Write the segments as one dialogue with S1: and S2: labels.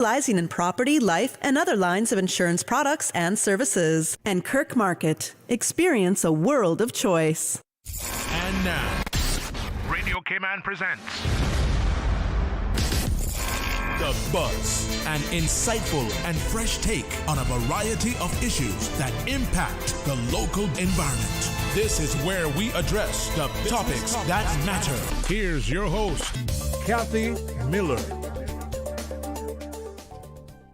S1: Specializing in property, life, and other lines of insurance products and services. And Kirk Market. Experience a world of choice.
S2: And now, Radio Cayman presents The Buzz, an insightful and fresh take on a variety of issues that impact the local environment. This is where we address the topics that matter. Here's your host, Kathy Miller.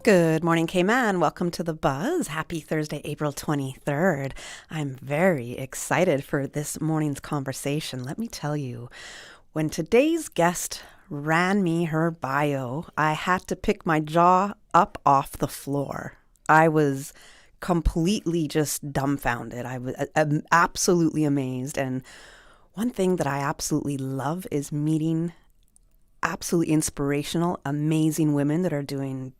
S1: Good morning, Cayman. Welcome to The Buzz. Happy Thursday, April 23rd. I'm very excited for this morning's conversation. Let me tell you, when today's guest ran me her bio, I had to pick my jaw up off the floor. I was completely just dumbfounded. I'm absolutely amazed. And one thing that I absolutely love is meeting absolutely inspirational, amazing women that are doing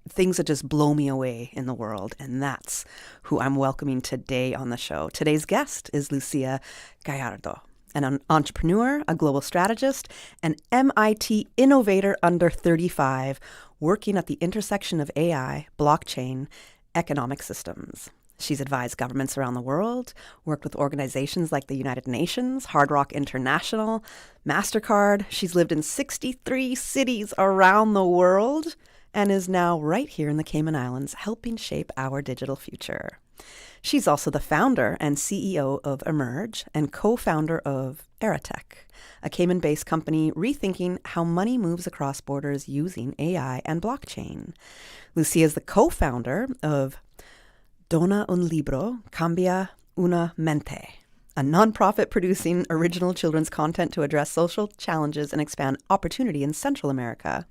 S1: things that just blow me away in the world. And that's who I'm welcoming today on the show. Today's guest is Lucía Gallardo, an entrepreneur, a global strategist, an MIT innovator under 35, working at the intersection of AI, blockchain, economic systems. She's advised governments around the world, worked with organizations like the United Nations, Hard Rock International, MasterCard. She's lived in 63 cities around the world and is now right here in the Cayman Islands helping shape our digital future. She's also the founder and CEO of Emerge and co-founder of AeraTech, a Cayman-based company rethinking how money moves across borders using AI and blockchain. Lucía is the co-founder of Dona un libro, cambia una mente, a nonprofit producing original children's content to address social challenges and expand opportunity in Central America.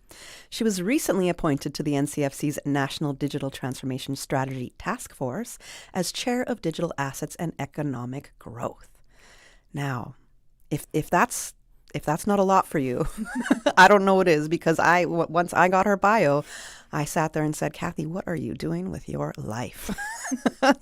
S1: She was recently appointed to the NCFC's National Digital Transformation Strategy Task Force as Chair of Digital Assets and Economic Growth. Now, if that's not a lot for you, I don't know what is, because once I got her bio, I sat there and said, Kathy, what are you doing with your life?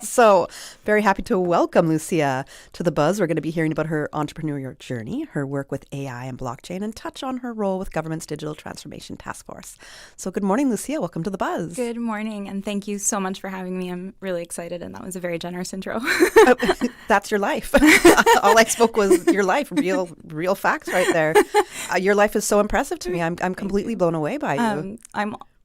S1: So very happy to welcome Lucía to The Buzz. We're going to be hearing about her entrepreneurial journey, her work with AI and blockchain, and touch on her role with government's Digital Transformation Task Force. So good morning, Lucía. Welcome to The Buzz.
S3: Good morning, and thank you so much for having me. I'm really excited, and that was a very generous intro.
S1: That's your life. All I spoke was your life, real facts right there. Your life is so impressive to me. I'm completely blown away by you.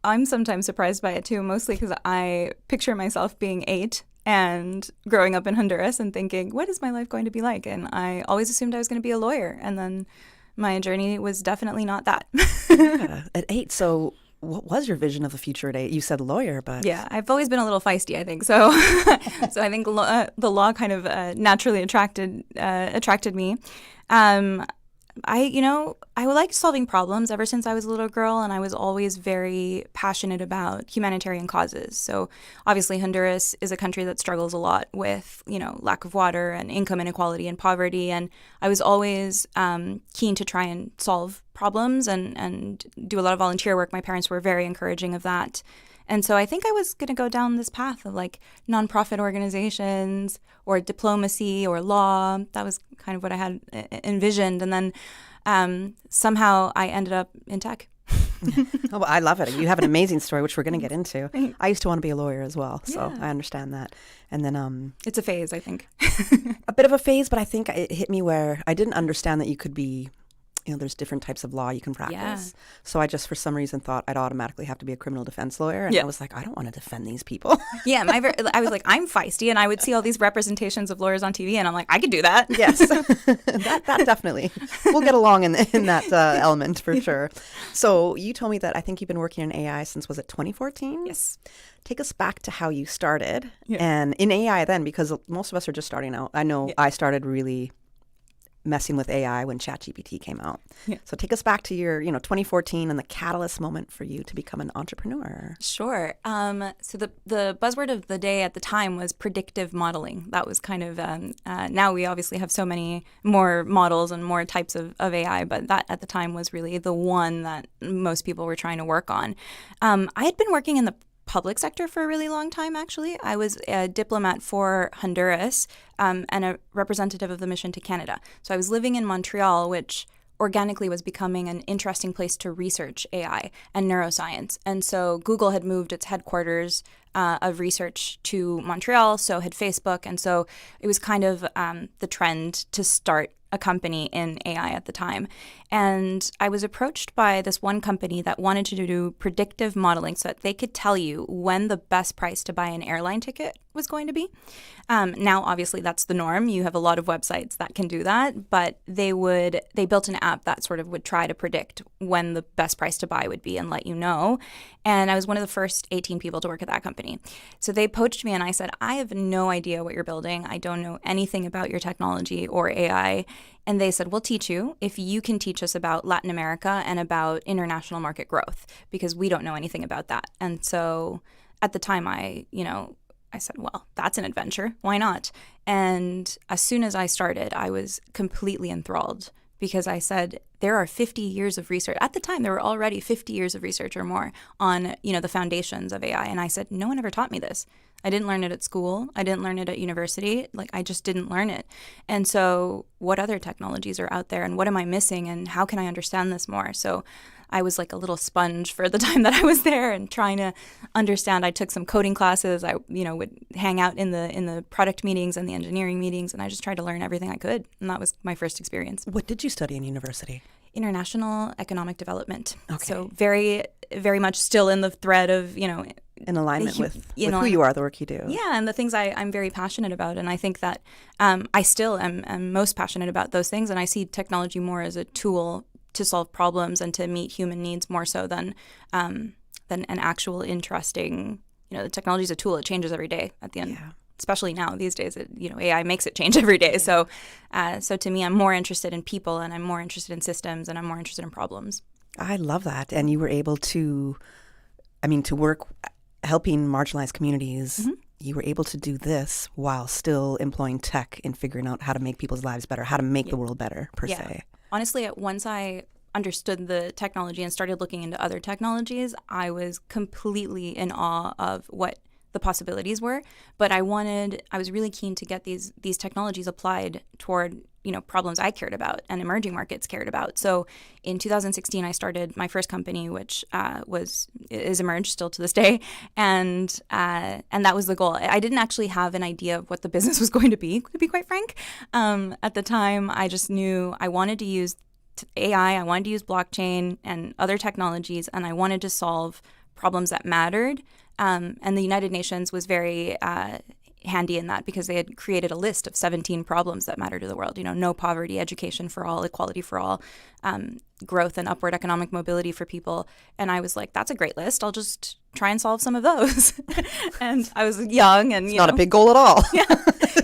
S3: I'm sometimes surprised by it too, mostly because I picture myself being 8 and growing up in Honduras and thinking, what is my life going to be like? And I always assumed I was going to be a lawyer. And then my journey was definitely not that.
S1: Yeah, at 8. So what was your vision of the future at 8? You said lawyer, but...
S3: Yeah, I've always been a little feisty, I think. So so I think the law kind of naturally attracted me. I liked solving problems ever since I was a little girl, and I was always very passionate about humanitarian causes. So obviously Honduras is a country that struggles a lot with, lack of water and income inequality and poverty. And I was always keen to try and solve problems and do a lot of volunteer work. My parents were very encouraging of that. And so I think I was going to go down this path of like nonprofit organizations or diplomacy or law. That was kind of what I had envisioned. And then somehow I ended up in tech.
S1: Oh, I love it. You have an amazing story, which we're going to get into. I used to want to be a lawyer as well, so I understand that. And then
S3: it's a phase, I think.
S1: A bit of a phase, but I think it hit me where I didn't understand that you could be, there's different types of law you can practice. Yeah. So I just, for some reason, thought I'd automatically have to be a criminal defense lawyer. And I was like, I don't want to defend these people.
S3: Yeah, I was like, I'm feisty. And I would see all these representations of lawyers on TV. And I'm like, I could do that.
S1: Yes, that definitely. We'll get along in that element for sure. So you told me that I think you've been working in AI since, was it 2014?
S3: Yes.
S1: Take us back to how you started. Yeah. And in AI then, because most of us are just starting out. I know I started really messing with AI when ChatGPT came out. Yeah. So take us back to your, 2014 and the catalyst moment for you to become an entrepreneur.
S3: Sure. So the buzzword of the day at the time was predictive modeling. That was kind of, now we obviously have so many more models and more types of AI, but that at the time was really the one that most people were trying to work on. I had been working in the public sector for a really long time, actually. I was a diplomat for Honduras and a representative of the mission to Canada. So I was living in Montreal, which organically was becoming an interesting place to research AI and neuroscience. And so Google had moved its headquarters of research to Montreal, so had Facebook. And so it was kind of the trend to start a company in AI at the time. And I was approached by this one company that wanted to do predictive modeling so that they could tell you when the best price to buy an airline ticket was going to be. Now, obviously, that's the norm. You have a lot of websites that can do that, but they built an app that sort of would try to predict when the best price to buy would be and let you know. And I was one of the first 18 people to work at that company. So they poached me and I said, I have no idea what you're building. I don't know anything about your technology or AI. And they said, we'll teach you if you can teach us about Latin America and about international market growth, because we don't know anything about that. And so at the time, I said, well, that's an adventure. Why not? And as soon as I started, I was completely enthralled because I said, there are 50 years of research. At the time, there were already 50 years of research or more on, the foundations of AI. And I said, no one ever taught me this. I didn't learn it at school. I didn't learn it at university. I just didn't learn it. And so what other technologies are out there and what am I missing and how can I understand this more? So I was like a little sponge for the time that I was there and trying to understand. I took some coding classes. I, would hang out in the product meetings and the engineering meetings, and I just tried to learn everything I could. And that was my first experience.
S1: What did you study in university?
S3: International economic development.
S1: Okay.
S3: So very, very much still in the thread of,
S1: in alignment with who you are, the work you do.
S3: Yeah, and the things I'm very passionate about. And I think that I still am most passionate about those things. And I see technology more as a tool to solve problems and to meet human needs more so than an actual interesting, the technology is a tool. It changes every day at the end.
S1: Yeah.
S3: Especially now these days, AI makes it change every day. So to me, I'm more interested in people and I'm more interested in systems and I'm more interested in problems.
S1: I love that. And you were able to work helping marginalized communities. Mm-hmm. You were able to do this while still employing tech and figuring out how to make people's lives better, how to make the world better, per se.
S3: Honestly, once I understood the technology and started looking into other technologies, I was completely in awe of what the possibilities were. But I was really keen to get these technologies applied toward problems I cared about and emerging markets cared about. So in 2016, I started my first company, which is Emerge still to this day, and that was the goal. I didn't actually have an idea of what the business was going to be quite frank. At the time, I just knew I wanted to use AI, I wanted to use blockchain and other technologies, and I wanted to solve problems that mattered. And the United Nations was very handy in that because they had created a list of 17 problems that matter to the world. No poverty, education for all, equality for all, growth and upward economic mobility for people. And I was like, that's a great list. I'll just try and solve some of those. And I was young and,
S1: it's not a big goal at all.
S3: Yeah.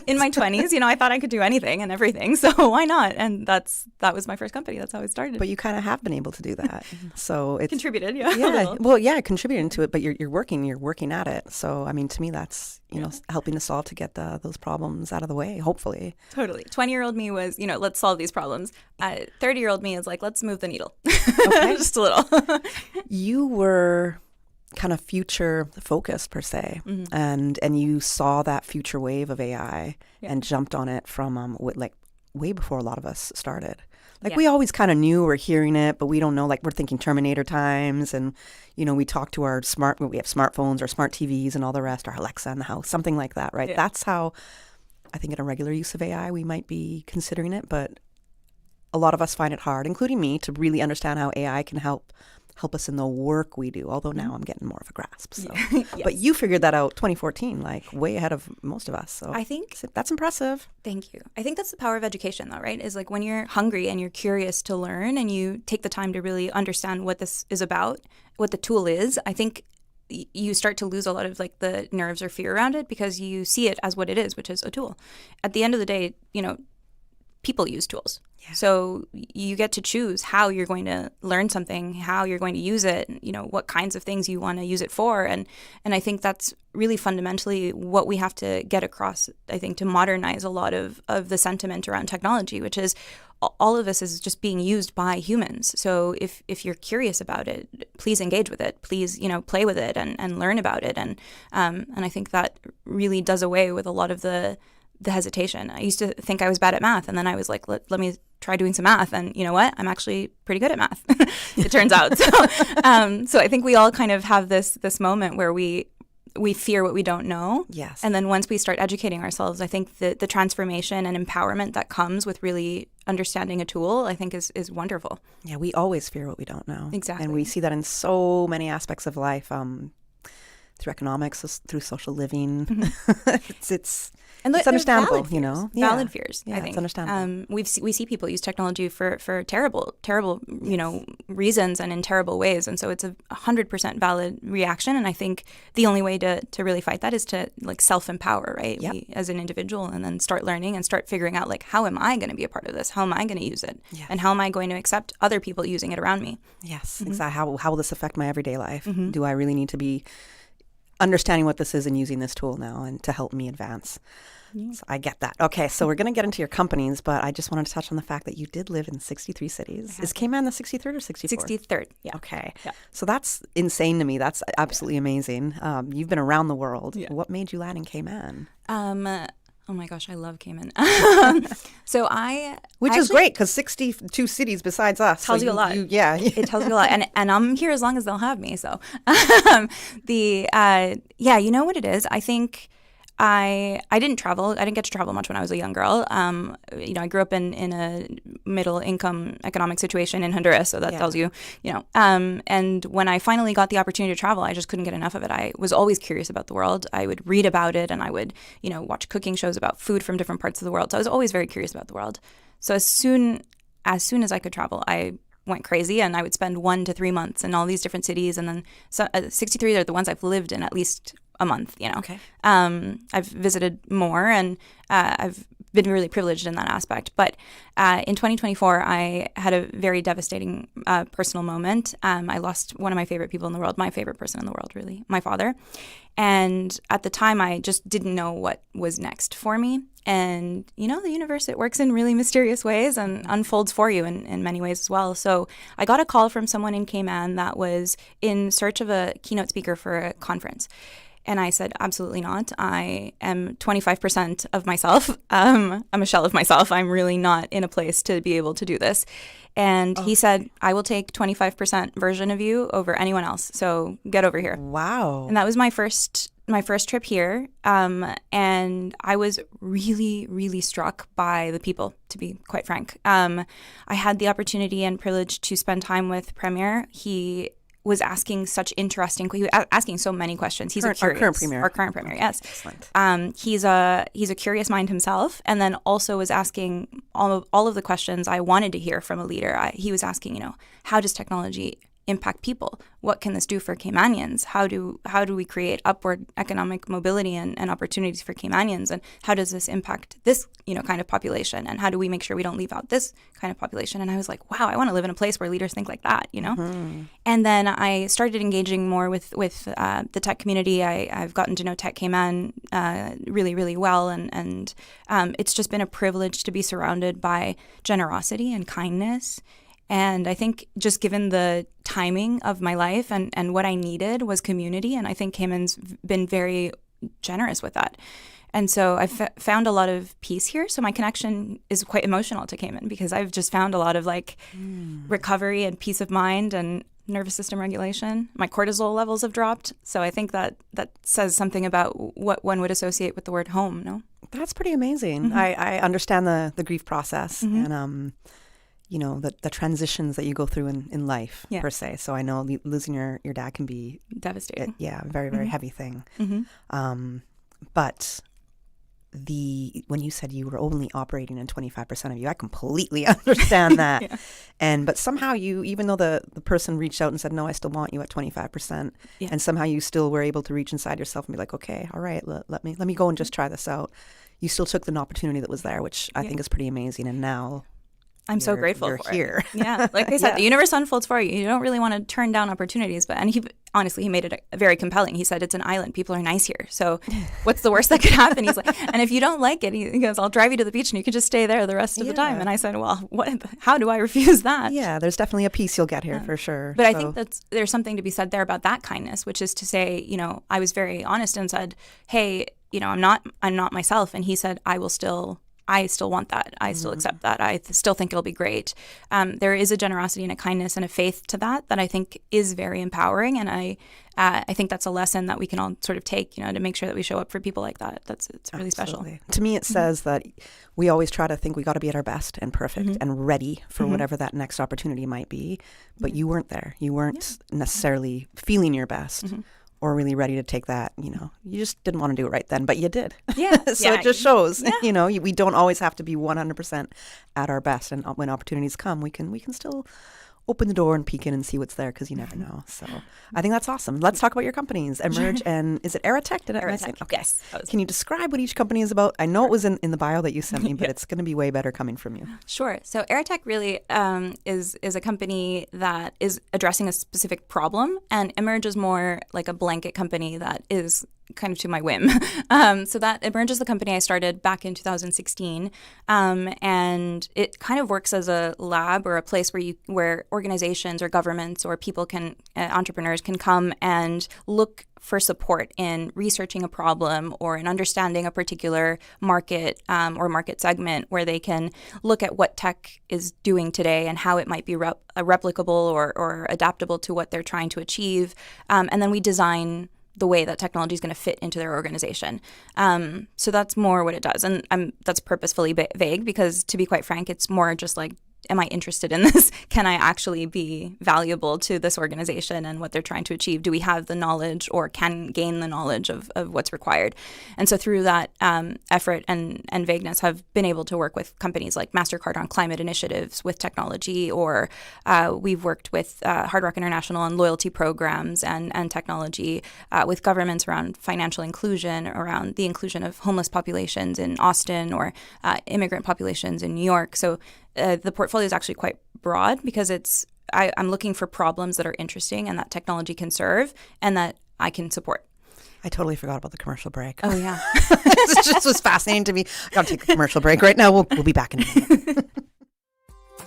S3: In my 20s, I thought I could do anything and everything. So why not? And that was my first company. That's how it started.
S1: But you kind of have been able to do that. So it's
S3: contributed, yeah.
S1: Yeah. Well, yeah, contributing to it, but you're working at it. So, to me, that's, helping to solve to get those problems out of the way, hopefully.
S3: Totally. 20-year-old me was, let's solve these problems. 30-year-old me is like, let's move the needle. Okay. Just a little.
S1: You were kind of future focused per se, mm-hmm. and you saw that future wave of AI and jumped on it from way before a lot of us started. We always kind of knew we're hearing it, but we don't know. We're thinking Terminator times, and we talk to we have smartphones or smart TVs and all the rest, our Alexa in the house, something like that, right? Yeah. That's how I think in a regular use of AI we might be considering it, but a lot of us find it hard, including me, to really understand how AI can help us in the work we do, although now I'm getting more of a grasp. So. Yes. But you figured that out 2014, way ahead of most of us. So
S3: I think
S1: that's impressive.
S3: Thank you. I think that's the power of education, though, right? Is when you're hungry and you're curious to learn and you take the time to really understand what this is about, what the tool is, I think you start to lose a lot of the nerves or fear around it because you see it as what it is, which is a tool. At the end of the day, people use tools. Yeah. So you get to choose how you're going to learn something, how you're going to use it, what kinds of things you want to use it for. And I think that's really fundamentally what we have to get across, I think, to modernize a lot of the sentiment around technology, which is all of this is just being used by humans. So if you're curious about it, please engage with it. Please, play with it and learn about it. And I think that really does away with a lot of the hesitation. I used to think I was bad at math, and then I was like, let me try doing some math. And you know what? I'm actually pretty good at math, it turns out. So I think we all kind of have this moment where we fear what we don't know.
S1: Yes.
S3: And then once we start educating ourselves, I think the transformation and empowerment that comes with really understanding a tool, I think is wonderful.
S1: Yeah, we always fear what we don't know.
S3: Exactly.
S1: And we see that in so many aspects of life, through economics, through social living. It's understandable,
S3: valid
S1: you know.
S3: Valid fears,
S1: Yeah,
S3: I think.
S1: it's understandable.
S3: We see people use technology for terrible, you know, reasons and in terrible ways. And so it's a 100% valid reaction. And I think the only way to really fight that is to like self-empower, right?
S1: Yep.
S3: We, as an individual, and then start learning and start figuring out like, how am I going to be a part of this? How am I going to use it?
S1: Yes.
S3: And how am I going to accept other people using it around me?
S1: Yes, exactly. How will this affect my everyday life? Do I really need to be understanding what this is and using this tool now and to help me advance? So I get that. Okay, so we're going to get into your companies, but I just wanted to touch on the fact that you did live in 63 cities. Is Cayman the 63rd or 64th?
S3: 63rd, yeah.
S1: Okay.
S3: Yeah.
S1: So that's insane to me. That's absolutely amazing. You've been around the world.
S3: Yeah.
S1: What made you land in Cayman?
S3: Oh my gosh, I love Cayman.
S1: Which is great because 62 cities besides us.
S3: Tells you a lot.
S1: Yeah.
S3: It tells you a lot. And I'm here as long as they'll have me. So you know what it is? I think I didn't travel. I didn't get to travel much when I was a young girl. You know, I grew up in a middle income economic situation in Honduras, so that tells you, you know. And when I finally got the opportunity to travel, I just couldn't get enough of it. I was always curious about the world. I would read about it, and I would, you know, watch cooking shows about food from different parts of the world. So I was always very curious about the world. So as soon as I could travel, I went crazy, and I would spend 1 to 3 months in all these different cities, and then 63 are the ones I've lived in at least a month, you know.
S1: Okay.
S3: I've visited more, and I've been really privileged in that aspect. But in 2024, I had a very devastating personal moment. I lost one of my favorite people in the world, my favorite person in the world, really, my father. And at the time, I just didn't know what was next for me. And, you know, the universe, it works in really mysterious ways and unfolds for you in many ways as well. So I got a call from someone in Cayman that was in search of a keynote speaker for a conference. And I said, absolutely not. I am 25% of myself. I'm a shell of myself. I'm really not in a place to be able to do this. And he said, I will take 25% version of you over anyone else. So get over here.
S1: Wow.
S3: And that was my first trip here. And I was really, really struck by the people, to be quite frank. I had the opportunity and privilege to spend time with Premier. He was asking such interesting, he was asking so many questions. He's
S1: our current premier.
S3: Our current premier, yes.
S1: Excellent.
S3: He's a curious mind himself, and then also was asking all of the questions I wanted to hear from a leader. He was asking, you know, how does technology impact people? What can this do for Caymanians? How do we create upward economic mobility and opportunities for Caymanians? And how does this impact this, you know, kind of population? And how do we make sure we don't leave out this kind of population? And I was like, wow, I want to live in a place where leaders think like that, you know? Mm-hmm. And then I started engaging more with the tech community. I've gotten to know Tech Cayman really, really well. And it's just been a privilege to be surrounded by generosity and kindness. And I think just given the timing of my life and what I needed was community. And I think Cayman's been very generous with that. And so I've found a lot of peace here. So my connection is quite emotional to Cayman because I've just found a lot of like recovery and peace of mind and nervous system regulation. My cortisol levels have dropped. So I think that says something about what one would associate with the word home, no?
S1: That's pretty amazing. Mm-hmm. I understand the grief process and you know, the transitions that you go through in life, per se. So I know losing your dad can be
S3: devastating.
S1: Very, very heavy thing. Mm-hmm. But when you said you were only operating in 25% of you, I completely understand that. But somehow even though the person reached out and said, no, I still want you at 25%, and somehow you still were able to reach inside yourself and be like, okay, all right, let me go and just try this out. You still took the opportunity that was there, which I think is pretty amazing. And now
S3: I'm so grateful
S1: you're
S3: for
S1: here.
S3: It. Yeah, like I said, the universe unfolds for you. You don't really want to turn down opportunities, and he made it very compelling. He said it's an island; people are nice here. So, what's the worst that could happen? He's like, and if you don't like it, he goes, I'll drive you to the beach, and you can just stay there the rest of the time. And I said, well, how do I refuse that?
S1: Yeah, there's definitely a peace you'll get here for sure.
S3: But I think there's something to be said there about that kindness, which is to say, you know, I was very honest and said, hey, you know, I'm not myself, and he said, I will still I still want that. I still accept that. I still think it'll be great. There is a generosity and a kindness and a faith to that I think is very empowering. And I think that's a lesson that we can all sort of take, to make sure that we show up for people like that. It's really special.
S1: To me, it says that we always try to think we got to be at our best and perfect and ready for whatever that next opportunity might be. But you weren't there. You weren't necessarily feeling your best. Or really ready to take that, you just didn't want to do it right then, but you did.
S3: Yeah.
S1: So it just shows, we don't always have to be 100% at our best. And when opportunities come, we can still open the door and peek in and see what's there because you never know. So I think that's awesome. Let's talk about your companies, Emerge and is it AeraTech?
S3: AeraTech,
S1: okay.
S3: Yes.
S1: Can you describe what each company is about? I know it was in the bio that you sent me, but it's going to be way better coming from you.
S3: Sure. So AeraTech really is a company that is addressing a specific problem, and Emerge is more like a blanket company that is kind of to my whim. So that Emerge is the company I started back in 2016, and it kind of works as a lab or a place where organizations or governments or people entrepreneurs can come and look for support in researching a problem or in understanding a particular market or market segment, where they can look at what tech is doing today and how it might be replicable or adaptable to what they're trying to achieve. And then we design the way that technology is going to fit into their organization. So that's more what it does. And that's purposefully vague because, to be quite frank, it's more just like, am I interested in this? Can I actually be valuable to this organization and what they're trying to achieve? Do we have the knowledge or can gain the knowledge of what's required? And so through that effort and vagueness, have been able to work with companies like MasterCard on climate initiatives with technology, or we've worked with Hard Rock International on loyalty programs and technology, with governments around financial inclusion, around the inclusion of homeless populations in Austin or immigrant populations in New York. So the portfolio is actually quite broad because I'm looking for problems that are interesting and that technology can serve and that I can support.
S1: I totally forgot about the commercial break.
S3: Oh, yeah.
S1: It just was fascinating to me. I got to take a commercial break right now. We'll be back in a minute.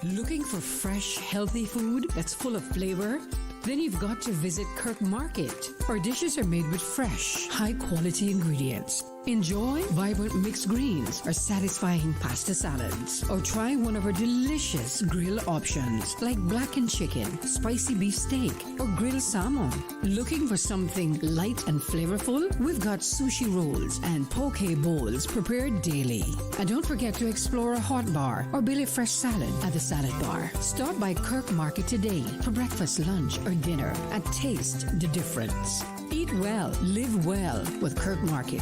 S4: Looking for fresh, healthy food that's full of flavor? Then you've got to visit Kirk Market. Our dishes are made with fresh, high-quality ingredients. Enjoy vibrant mixed greens or satisfying pasta salads. Or try one of our delicious grill options like blackened chicken, spicy beef steak, or grilled salmon. Looking for something light and flavorful? We've got sushi rolls and poke bowls prepared daily. And don't forget to explore a hot bar or Billy Fresh salad at the salad bar. Stop by Kirk Market today for breakfast, lunch, or dinner and taste the difference. Eat well, live well with Kirk Market.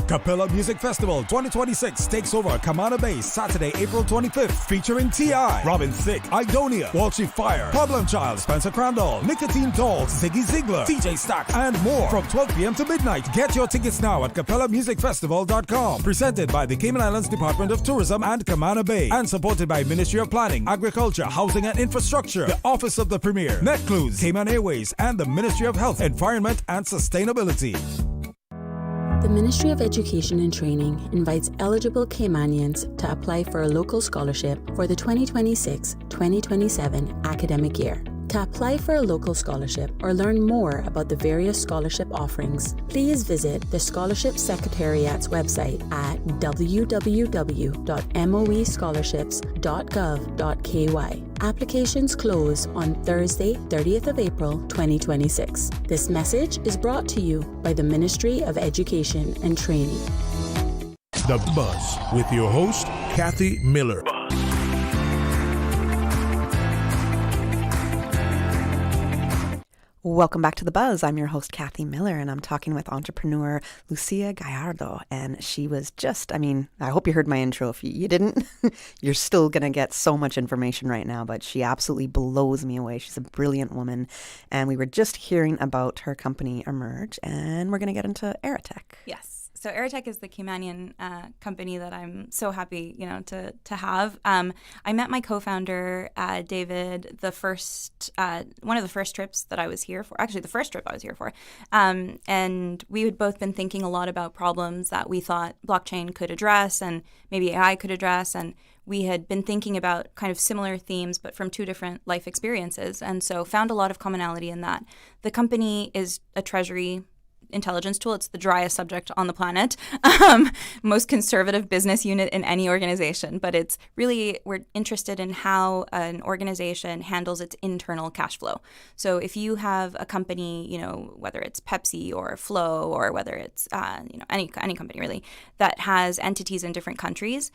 S5: Capella Music Festival 2026 takes over Camana Bay Saturday, April 25th, featuring T.I., Robin Thicke, Idonia, Walshy Fire, Problem Child, Spencer Crandall, Nicotine Dolls, Ziggy Ziegler, TJ Stack, and more from 12 p.m. to midnight. Get your tickets now at capellamusicfestival.com. Presented by the Cayman Islands Department of Tourism and Camana Bay, and supported by Ministry of Planning, Agriculture, Housing and Infrastructure, the Office of the Premier, NetClues, Cayman Airways, and the Ministry of Health, Environment and Sustainability.
S6: The Ministry of Education and Training invites eligible Caymanians to apply for a local scholarship for the 2026-2027 academic year. To apply for a local scholarship or learn more about the various scholarship offerings, please visit the Scholarship Secretariat's website at www.moescholarships.gov.ky. Applications close on Thursday, 30th of April, 2026. This message is brought to you by the Ministry of Education and Training.
S2: The Buzz with your host, Kathy Miller.
S1: Welcome back to The Buzz. I'm your host, Kathy Miller, and I'm talking with entrepreneur Lucía Gallardo. And she was just, I hope you heard my intro. If you didn't, you're still going to get so much information right now, but she absolutely blows me away. She's a brilliant woman. And we were just hearing about her company, Emerge, and we're going to get into AeraTech.
S3: Yes. So AeraTech is the Caymanian company that I'm so happy, to have. I met my co-founder, David, one of the first trips that I was here for. Actually, the first trip I was here for. And we had both been thinking a lot about problems that we thought blockchain could address and maybe AI could address. And we had been thinking about kind of similar themes, but from two different life experiences. And so found a lot of commonality in that. The company is a treasury intelligence tool. It's the driest subject on the planet, most conservative business unit in any organization. But it's really, we're interested in how an organization handles its internal cash flow. So if you have a company, whether it's Pepsi or Flow or whether it's any company really that has entities in different countries,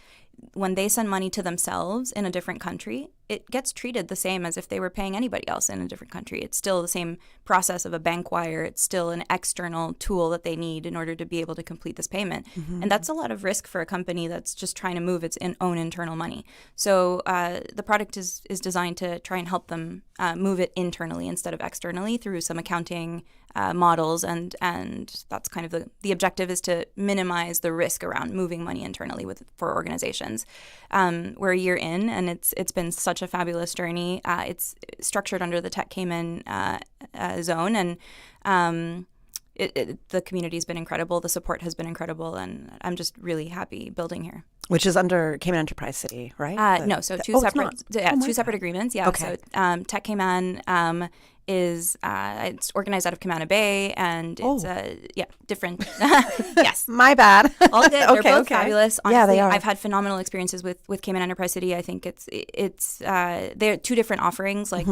S3: when they send money to themselves in a different country, it gets treated the same as if they were paying anybody else in a different country. It's still the same process of a bank wire. It's still an external tool that they need in order to be able to complete this payment. And that's a lot of risk for a company that's just trying to move its own internal money. So the product is designed to try and help them move it internally instead of externally through some accounting models, and that's kind of the objective is to minimize the risk around moving money internally for organizations. We're a year in, and it's been such a fabulous journey. It's structured under the Tech Cayman zone, and the community's been incredible. The support has been incredible, and I'm just really happy building here.
S1: Which is under Cayman Enterprise City, right?
S3: No, so two separate agreements. Yeah.
S1: Okay.
S3: So Tech Cayman is it's organized out of Camana Bay, and it's different. Yes,
S1: my bad.
S3: All good. They're both fabulous. Honestly,
S1: yeah, they are.
S3: I've had phenomenal experiences with Cayman Enterprise City. I think it's they're two different offerings. Like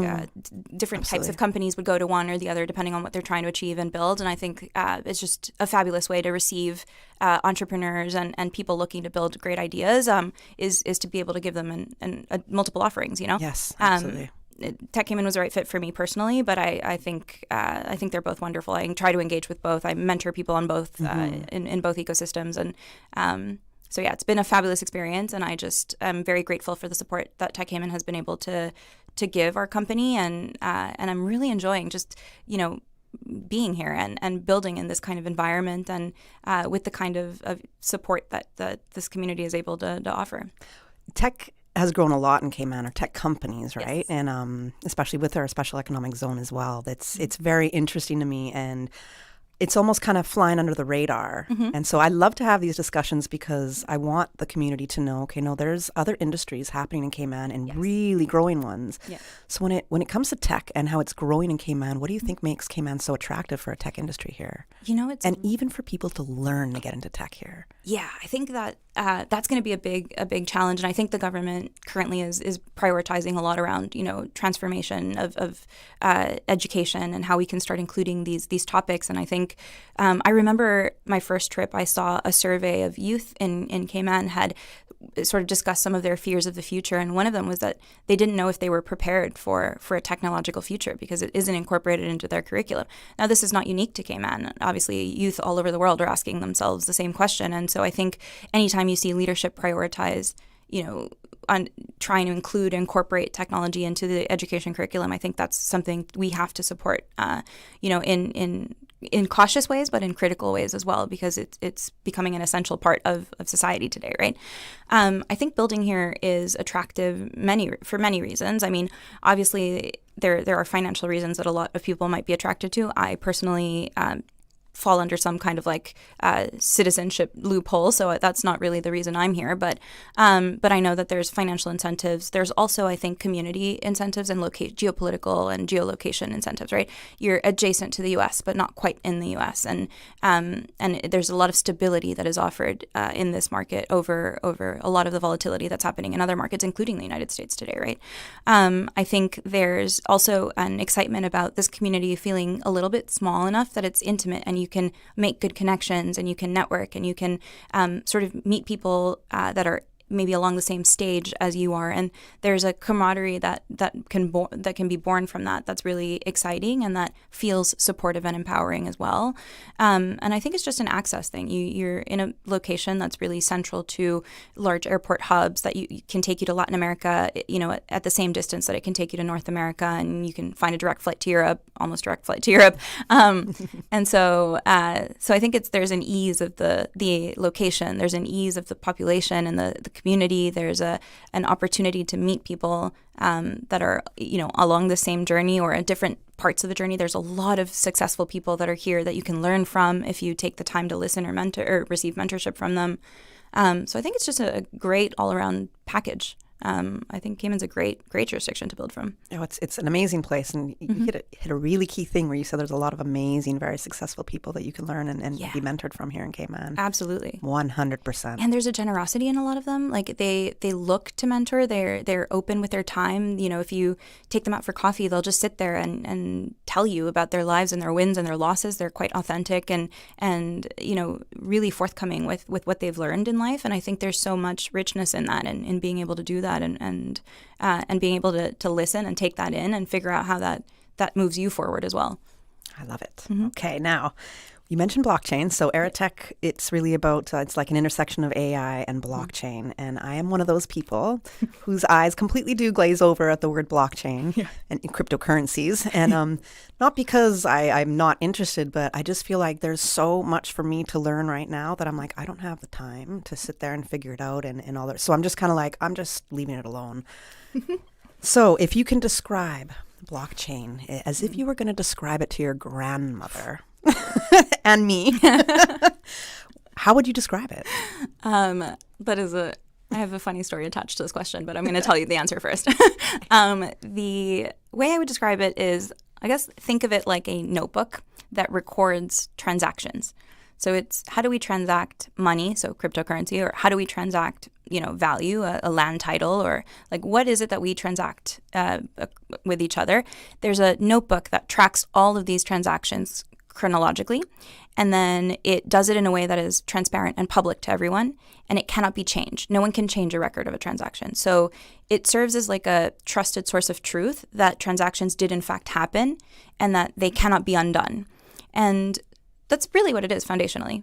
S3: different types of companies would go to one or the other depending on what they're trying to achieve and build. And I think it's just a fabulous way to receive entrepreneurs and people looking to build great ideas. Is to be able to give them multiple offerings.
S1: Yes, absolutely.
S3: Tech Cayman was the right fit for me personally, but I think they're both wonderful. I try to engage with both. I mentor people on both in both ecosystems, and so yeah, it's been a fabulous experience. And I'm very grateful for the support that Tech Cayman has been able to give our company, and I'm really enjoying just being here and building in this kind of environment and with the kind of support that this community is able to offer.
S1: Tech has grown a lot in Cayman, or tech companies, right?
S3: Yes.
S1: And especially with our special economic zone as well. It's very interesting to me, and it's almost kind of flying under the radar. And so I love to have these discussions because I want the community to know, okay, no, there's other industries happening in Cayman and really growing ones. Yeah. So when it comes to tech and how it's growing in Cayman, what do you think makes Cayman so attractive for a tech industry here? And even for people to learn to get into tech here.
S3: Yeah, I think that that's going to be a big challenge, and I think the government currently is prioritizing a lot around transformation of education and how we can start including these topics. And I think I remember my first trip, I saw a survey of youth in Cayman had sort of discussed some of their fears of the future, and one of them was that they didn't know if they were prepared for a technological future because it isn't incorporated into their curriculum. Now, this is not unique to Cayman. Obviously, youth all over the world are asking themselves the same question, and so I think anytime you see leadership prioritize, on trying to incorporate technology into the education curriculum, I think that's something we have to support, in cautious ways, but in critical ways as well, because it's becoming an essential part of society today, right? I think building here is attractive for many reasons. I mean, obviously, there are financial reasons that a lot of people might be attracted to. I personally fall under some kind of citizenship loophole, so that's not really the reason I'm here. But I know that there's financial incentives. There's also, I think, community incentives and geopolitical and geolocation incentives. Right, you're adjacent to the U.S. but not quite in the U.S. and there's a lot of stability that is offered in this market over a lot of the volatility that's happening in other markets, including the United States today. Right, I think there's also an excitement about this community feeling a little bit small enough that it's intimate and you can make good connections and you can network and you can sort of meet people that are maybe along the same stage as you are, and there's a camaraderie that can be born from that. That's really exciting and that feels supportive and empowering as well. And I think it's just an access thing. You're in a location that's really central to large airport hubs that you can take you to Latin America, at the same distance that it can take you to North America, and you can find a direct flight to Europe, almost direct flight to Europe. And so I think there's an ease of the location, there's an ease of the population and the community. There's an opportunity to meet people that are along the same journey or at different parts of the journey. There's a lot of successful people that are here that you can learn from if you take the time to listen or receive mentorship from them. So I think it's just a great all-around package. I think Cayman's a great jurisdiction to build from.
S1: Oh, it's an amazing place, and you hit a really key thing where you said there's a lot of amazing, very successful people that you can learn and be mentored from here in Cayman.
S3: Absolutely,
S1: 100%.
S3: And there's a generosity in a lot of them. Like they look to mentor. They're open with their time. You know, if you take them out for coffee, they'll just sit there and tell you about their lives and their wins and their losses. They're quite authentic and you know, really forthcoming with what they've learned in life. And I think there's so much richness in that, and in being able to do that, and being able to listen and take that in and figure out how that moves you forward as well.
S1: I love it. Okay, now you mentioned blockchain. So AeraTech, it's really about, it's like an intersection of AI and blockchain. And I am one of those people whose eyes completely do glaze over at the word blockchain and cryptocurrencies. And not because I'm not interested, but I just feel like there's so much for me to learn right now that I'm like, I don't have the time to sit there and figure it out and all that. So I'm just kind of like, I'm just leaving it alone. So if you can describe blockchain as if you were going to describe it to your grandmother and me, how would you describe it?
S3: I have a funny story attached to this question, but I'm going to tell you the answer first. The way I would describe it is, I guess, think of it like a notebook that records transactions. So it's, how do we transact money, so cryptocurrency, or how do we transact, you know, value, a land title, or like what is it that we transact with each other? There's a notebook that tracks all of these transactions chronologically, and then it does it in a way that is transparent and public to everyone, and it cannot be changed. No one can change a record of a transaction. So it serves as like a trusted source of truth that transactions did in fact happen and that they cannot be undone. And that's really what it is foundationally.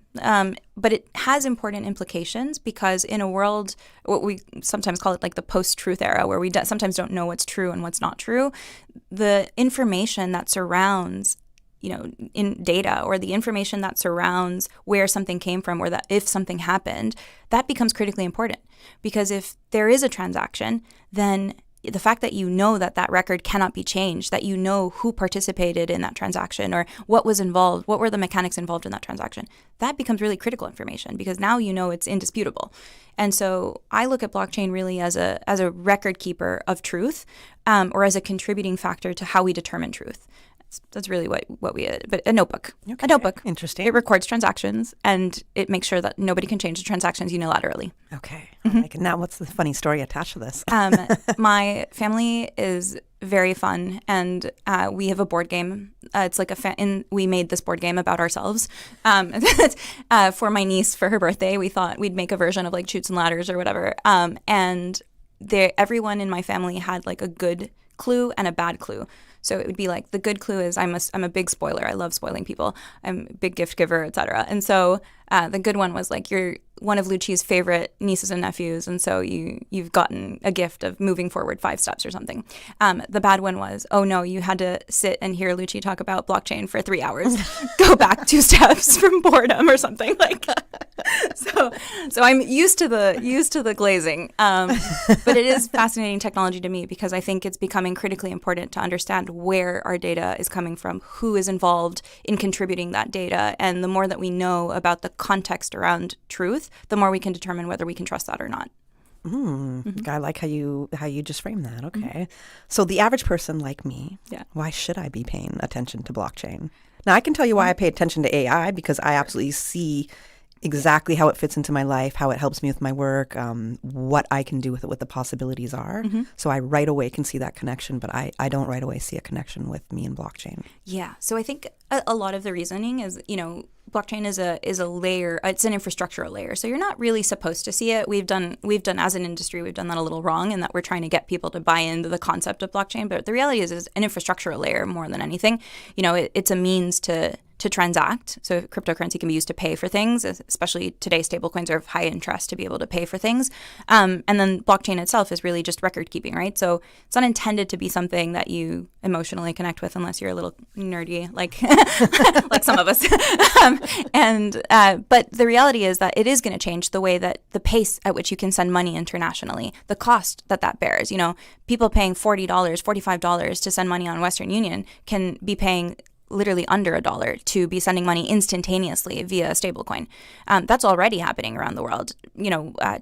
S3: But it has important implications because in a world, what we sometimes call it like the post-truth era, where we sometimes don't know what's true and what's not true, the information that surrounds, you know, in data, or the information that surrounds where something came from, or that if something happened, that becomes critically important. Because if there is a transaction, then the fact that you know that record cannot be changed, that you know who participated in that transaction or what was involved, what were the mechanics involved in that transaction, that becomes really critical information because now you know it's indisputable. And so I look at blockchain really as a record keeper of truth, or as a contributing factor to how we determine truth. That's really what we did. But a notebook. Okay. A notebook.
S1: Interesting.
S3: It records transactions and it makes sure that nobody can change the transactions unilaterally.
S1: Okay. Like, now, what's the funny story attached to this?
S3: My family is very fun, and we have a board game. It's like we made this board game about ourselves. For my niece, for her birthday, we thought we'd make a version of like Chutes and Ladders or whatever. And everyone in my family had like a good clue and a bad clue. So it would be like, the good clue is I'm a big spoiler. I love spoiling people. I'm a big gift giver, etc. And so the good one was like, you're one of Lucí's favorite nieces and nephews, and so you've gotten a gift of moving forward 5 steps or something. The bad one was, oh no, you had to sit and hear Lucía talk about blockchain for 3 hours. Go back 2 steps from boredom or something like. So I'm used to the glazing, but it is fascinating technology to me because I think it's becoming critically important to understand where our data is coming from, who is involved in contributing that data, and the more that we know about the context around truth, the more we can determine whether we can trust that or not.
S1: I like how you just framed that. Okay. So the average person like me, why should I be paying attention to blockchain? Now, I can tell you why I pay attention to AI, because I absolutely see exactly how it fits into my life, how it helps me with my work, what I can do with it, what the possibilities are. So I right away can see that connection, but I don't right away see a connection with me and blockchain.
S3: Yeah. So I think a lot of the reasoning is, blockchain is a layer. It's an infrastructural layer. So you're not really supposed to see it. We've done as an industry, we've done that a little wrong in that we're trying to get people to buy into the concept of blockchain. But the reality is an infrastructural layer more than anything. It's a means to transact. So cryptocurrency can be used to pay for things, especially today stablecoins are of high interest to be able to pay for things. And then blockchain itself is really just record keeping, right? So it's not intended to be something that you emotionally connect with unless you're a little nerdy, like like some of us. But the reality is that it is going to change the way that the pace at which you can send money internationally, the cost that bears. People paying $40, $45 to send money on Western Union can be paying literally under $1 to be sending money instantaneously via a stablecoin. That's already happening around the world.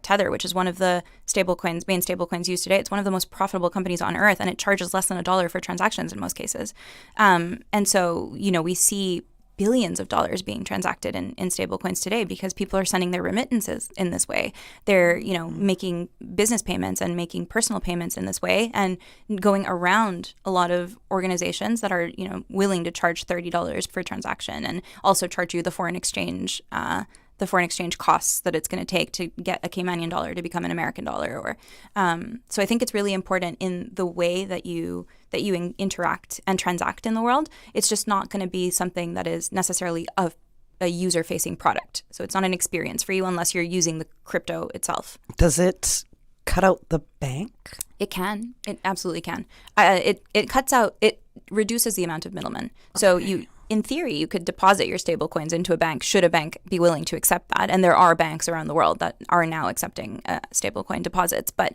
S3: Tether, which is one of the main stablecoins used today, it's one of the most profitable companies on earth, and it charges less than $1 for transactions in most cases. And so, we see billions of dollars being transacted in stablecoins today because people are sending their remittances in this way. They're, making business payments and making personal payments in this way and going around a lot of organizations that are, willing to charge $30 per transaction and also charge you the foreign exchange costs that it's going to take to get a Caymanian dollar to become an American dollar. So I think it's really important in the way that you interact and transact in the world. It's just not going to be something that is necessarily a user-facing product. So it's not an experience for you unless you're using the crypto itself.
S1: Does it cut out the bank?
S3: It can. It absolutely can. It reduces the amount of middlemen. So in theory, you could deposit your stablecoins into a bank should a bank be willing to accept that. And there are banks around the world that are now accepting stablecoin deposits. But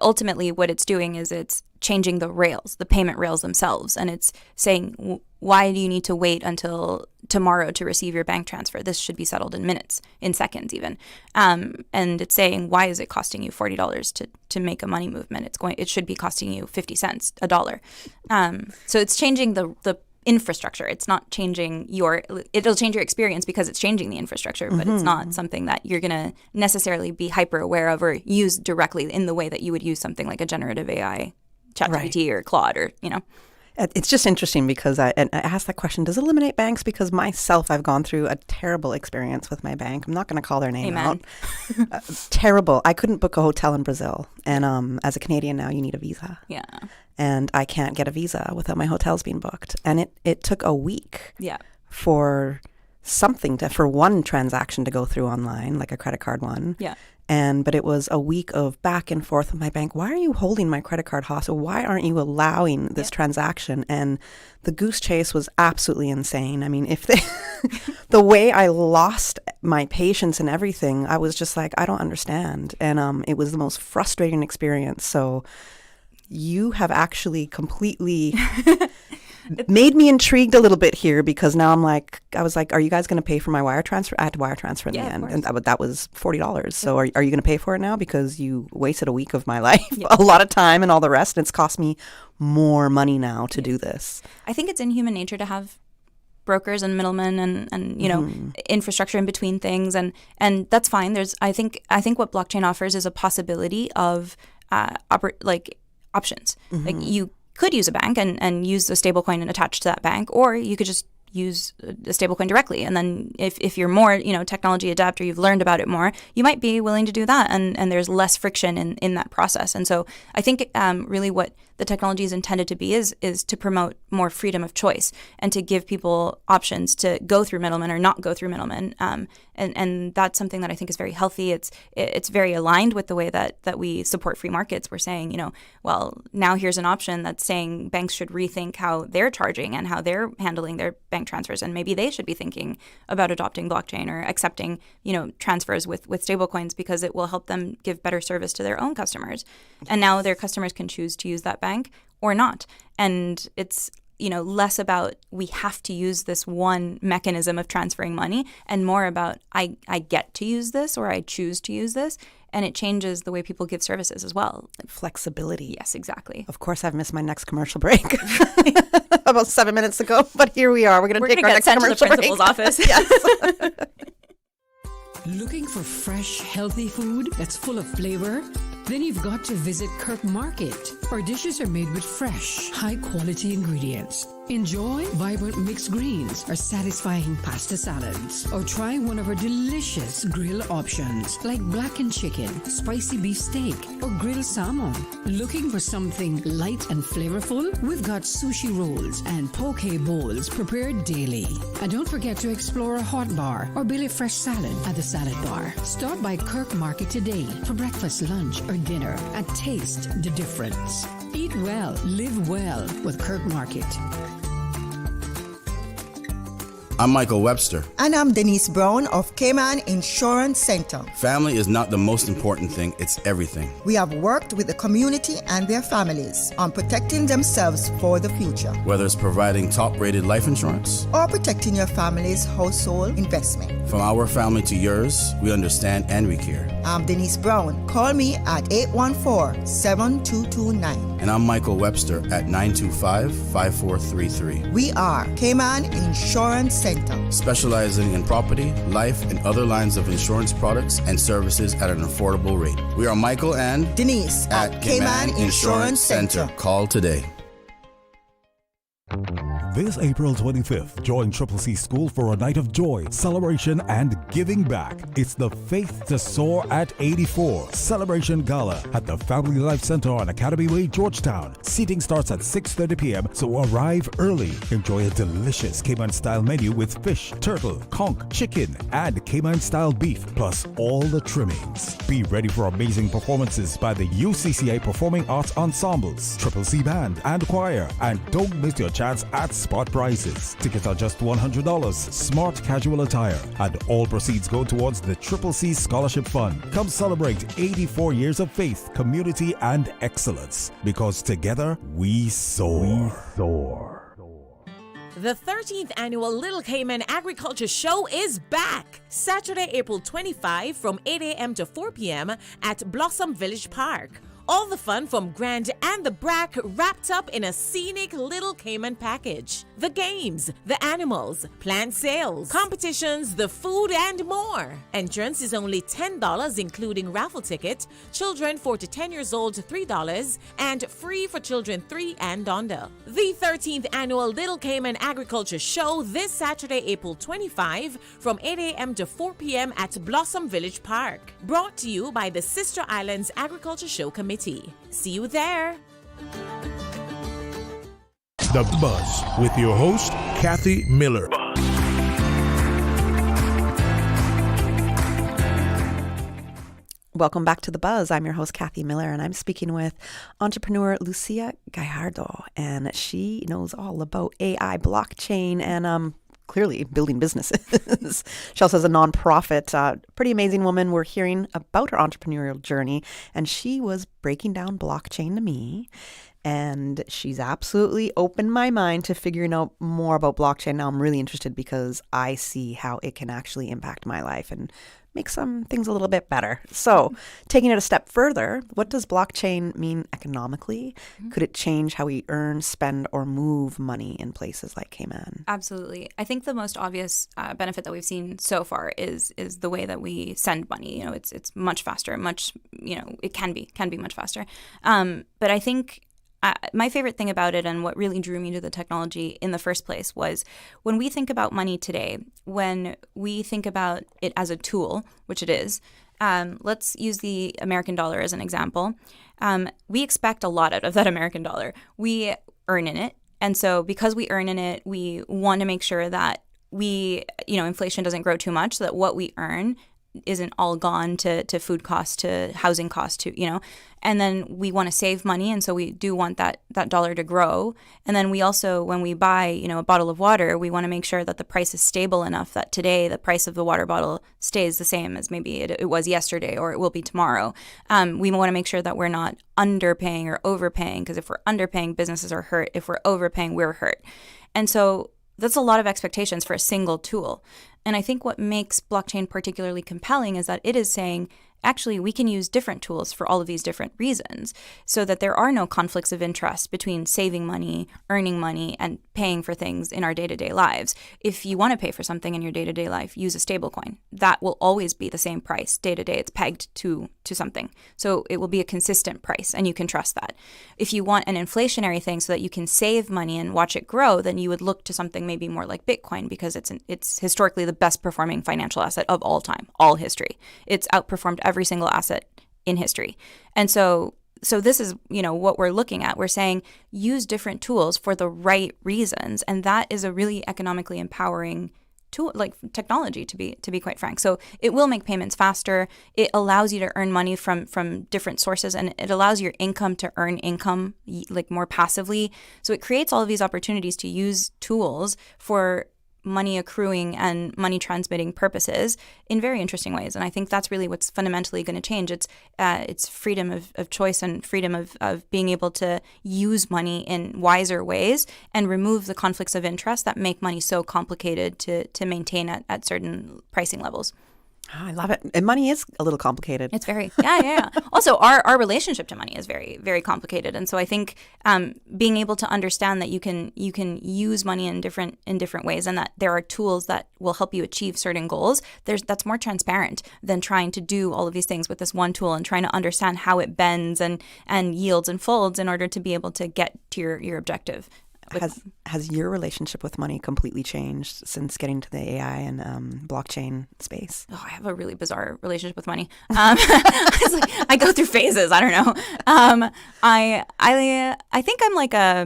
S3: ultimately what it's doing is it's changing the payment rails themselves. And it's saying, why do you need to wait until tomorrow to receive your bank transfer? This should be settled in minutes, in seconds even. And it's saying, why is it costing you $40 to make a money movement? It should be costing you 50 cents, $1. So it's changing the infrastructure. It's not changing it'll change your experience because it's changing the infrastructure, but it's not something that you're going to necessarily be hyper aware of or use directly in the way that you would use something like a generative AI, ChatGPT or Claude or.
S1: It's just interesting because I asked that question, does it eliminate banks? Because myself, I've gone through a terrible experience with my bank. I'm not going to call their name out. Terrible. I couldn't book a hotel in Brazil. And as a Canadian now, you need a visa.
S3: Yeah.
S1: And I can't get a visa without my hotels being booked. And it took a week for for one transaction to go through online, like a credit card one.
S3: Yeah.
S1: But it was a week of back and forth with my bank. Why are you holding my credit card hostage? Why aren't you allowing this transaction? And the goose chase was absolutely insane. I mean, the way I lost my patience and everything, I was just like, I don't understand. And it was the most frustrating experience. So you have actually completely made me intrigued a little bit here because now I was like, are you guys going to pay for my wire transfer? I had to wire transfer in the end. And that was $40. So are you going to pay for it now? Because you wasted a week of my life, a lot of time and all the rest. And it's cost me more money now to do this.
S3: I think it's in human nature to have brokers and middlemen and infrastructure in between things. And that's fine. I think what blockchain offers is a possibility of options. Like you could use a bank and use a stablecoin and attach to that bank, or you could just use a stablecoin directly. And then if you're more, technology adept or you've learned about it more, you might be willing to do that. And there's less friction in that process. And so I think really what the technology is intended to be is to promote more freedom of choice and to give people options to go through middlemen or not go through middlemen. And that's something that I think is very healthy. It's very aligned with the way that we support free markets. We're saying, well, now here's an option that's saying banks should rethink how they're charging and how they're handling their bank transfers. And maybe they should be thinking about adopting blockchain or accepting, transfers with stablecoins because it will help them give better service to their own customers. And now their customers can choose to use that bank or not. And it's less about we have to use this one mechanism of transferring money and more about I get to use this or I choose to use this. And it changes the way people give services as well.
S1: Flexibility.
S3: Yes, exactly.
S1: Of course, I've missed my next commercial break about 7 minutes ago, but here we are. We're going to take our next commercial break.
S3: We're going to get sent to the principal's office.
S1: Yes.
S4: Looking for fresh, healthy food that's full of flavor? Then you've got to visit Kirk Market. Our dishes are made with fresh, high-quality ingredients. Enjoy vibrant mixed greens or satisfying pasta salads. Or try one of our delicious grill options like blackened chicken, spicy beef steak, or grilled salmon. Looking for something light and flavorful? We've got sushi rolls and poke bowls prepared daily. And don't forget to explore a hot bar or Billy Fresh salad at the salad bar. Stop by Kirk Market today for breakfast, lunch, or dinner and taste the difference. Eat well, live well with Kirk Market.
S7: I'm Michael Webster.
S8: And I'm Denise Brown of Cayman Insurance Center.
S7: Family is not the most important thing, it's everything.
S8: We have worked with the community and their families on protecting themselves for the future.
S7: Whether it's providing top-rated life insurance
S8: or protecting your family's household investment.
S7: From our family to yours, we understand and we care.
S8: I'm Denise Brown. Call me at 814-7229.
S7: And I'm Michael Webster at 925-5433.
S8: We are Cayman Insurance Center,
S7: specializing in property, life, and other lines of insurance products and services at an affordable rate. We are Michael and
S8: Denise at Cayman Insurance Center.
S7: Call today.
S5: This April 25th, join Triple C School for a night of joy, celebration, and giving back. It's the Faith to Soar at 84 Celebration Gala at the Family Life Center on Academy Way, Georgetown. Seating starts at 6:30 p.m., so arrive early. Enjoy a delicious Cayman-style menu with fish, turtle, conch, chicken, and Cayman-style beef, plus all the trimmings. Be ready for amazing performances by the UCCA Performing Arts Ensembles, Triple C Band, and Choir. And don't miss your chance at spot prices. Tickets are just $100, smart casual attire, and all proceeds go towards the Triple C Scholarship Fund. Come celebrate 84 years of faith, community, and excellence, because together we soar.
S9: The 13th annual Little Cayman Agriculture Show is back. Saturday, April 25 from 8 a.m. to 4 p.m. at Blossom Village Park. All the fun from Grand and the Brack wrapped up in a scenic Little Cayman package. The games, the animals, plant sales, competitions, the food, and more. Entrance is only $10, including raffle ticket. Children 4 to 10 years old, $3, and free for children 3 and under. The 13th annual Little Cayman Agriculture Show this Saturday, April 25 from 8 a.m. to 4 p.m. at Blossom Village Park. Brought to you by the Sister Islands Agriculture Show Committee. See you there.
S2: The Buzz with your host, Kathy Miller.
S1: Welcome back to The Buzz. I'm your host, Kathy Miller, and I'm speaking with entrepreneur Lucía Gallardo, and she knows all about AI, blockchain, and clearly building businesses. She also has a nonprofit. Pretty amazing woman. We're hearing about her entrepreneurial journey, and she was breaking down blockchain to me, and she's absolutely opened my mind to figuring out more about blockchain. Now I'm really interested because I see how it can actually impact my life and make some things a little bit better. So taking it a step further, what does blockchain mean economically? Could it change how we earn, spend, or move money in places like Cayman?
S3: Absolutely. I think the most obvious benefit that we've seen so far is the way that we send money. You know, it's much faster, it can be much faster. But I think my favorite thing about it, and what really drew me to the technology in the first place, was when we think about money today, when we think about it as a tool, which it is. Let's use the American dollar as an example. We expect a lot out of that American dollar. We earn in it. And so because we earn in it, we want to make sure that inflation doesn't grow too much, so that what we earn isn't all gone to food costs, to housing costs, and then we want to save money, and so we do want that dollar to grow. And then we also, when we buy, a bottle of water, we want to make sure that the price is stable enough that today the price of the water bottle stays the same as maybe it was yesterday, or it will be tomorrow. We want to make sure that we're not underpaying or overpaying, because if we're underpaying, businesses are hurt. If we're overpaying, we're hurt. And so that's a lot of expectations for a single tool. And I think what makes blockchain particularly compelling is that it is saying, actually, we can use different tools for all of these different reasons, so that there are no conflicts of interest between saving money, earning money, and paying for things in our day-to-day lives. If you want to pay for something in your day-to-day life, use a stablecoin. That will always be the same price. Day-to-day, it's pegged to something. So it will be a consistent price, and you can trust that. If you want an inflationary thing so that you can save money and watch it grow, then you would look to something maybe more like Bitcoin, because it's historically the best performing financial asset of all time, all history. It's outperformed every single asset in history. And so this is, what we're looking at. We're saying use different tools for the right reasons. And that is a really economically empowering tool, like technology, to be quite frank. So it will make payments faster. It allows you to earn money from different sources, and it allows your income to earn income like more passively. So it creates all of these opportunities to use tools for money accruing and money transmitting purposes in very interesting ways. And I think that's really what's fundamentally going to change. It's freedom of choice and freedom of being able to use money in wiser ways and remove the conflicts of interest that make money so complicated to maintain at certain pricing levels.
S1: Oh, I love it. And money is a little complicated.
S3: It's very, yeah. Also, our relationship to money is very, very complicated. And so I think being able to understand that you can use money in different ways, and that there are tools that will help you achieve certain goals, that's more transparent than trying to do all of these things with this one tool and trying to understand how it bends and yields and folds in order to be able to get to your objective.
S1: Has your relationship with money completely changed since getting to the AI and blockchain space?
S3: Oh, I have a really bizarre relationship with money. I go through phases. I don't know. I think I'm like I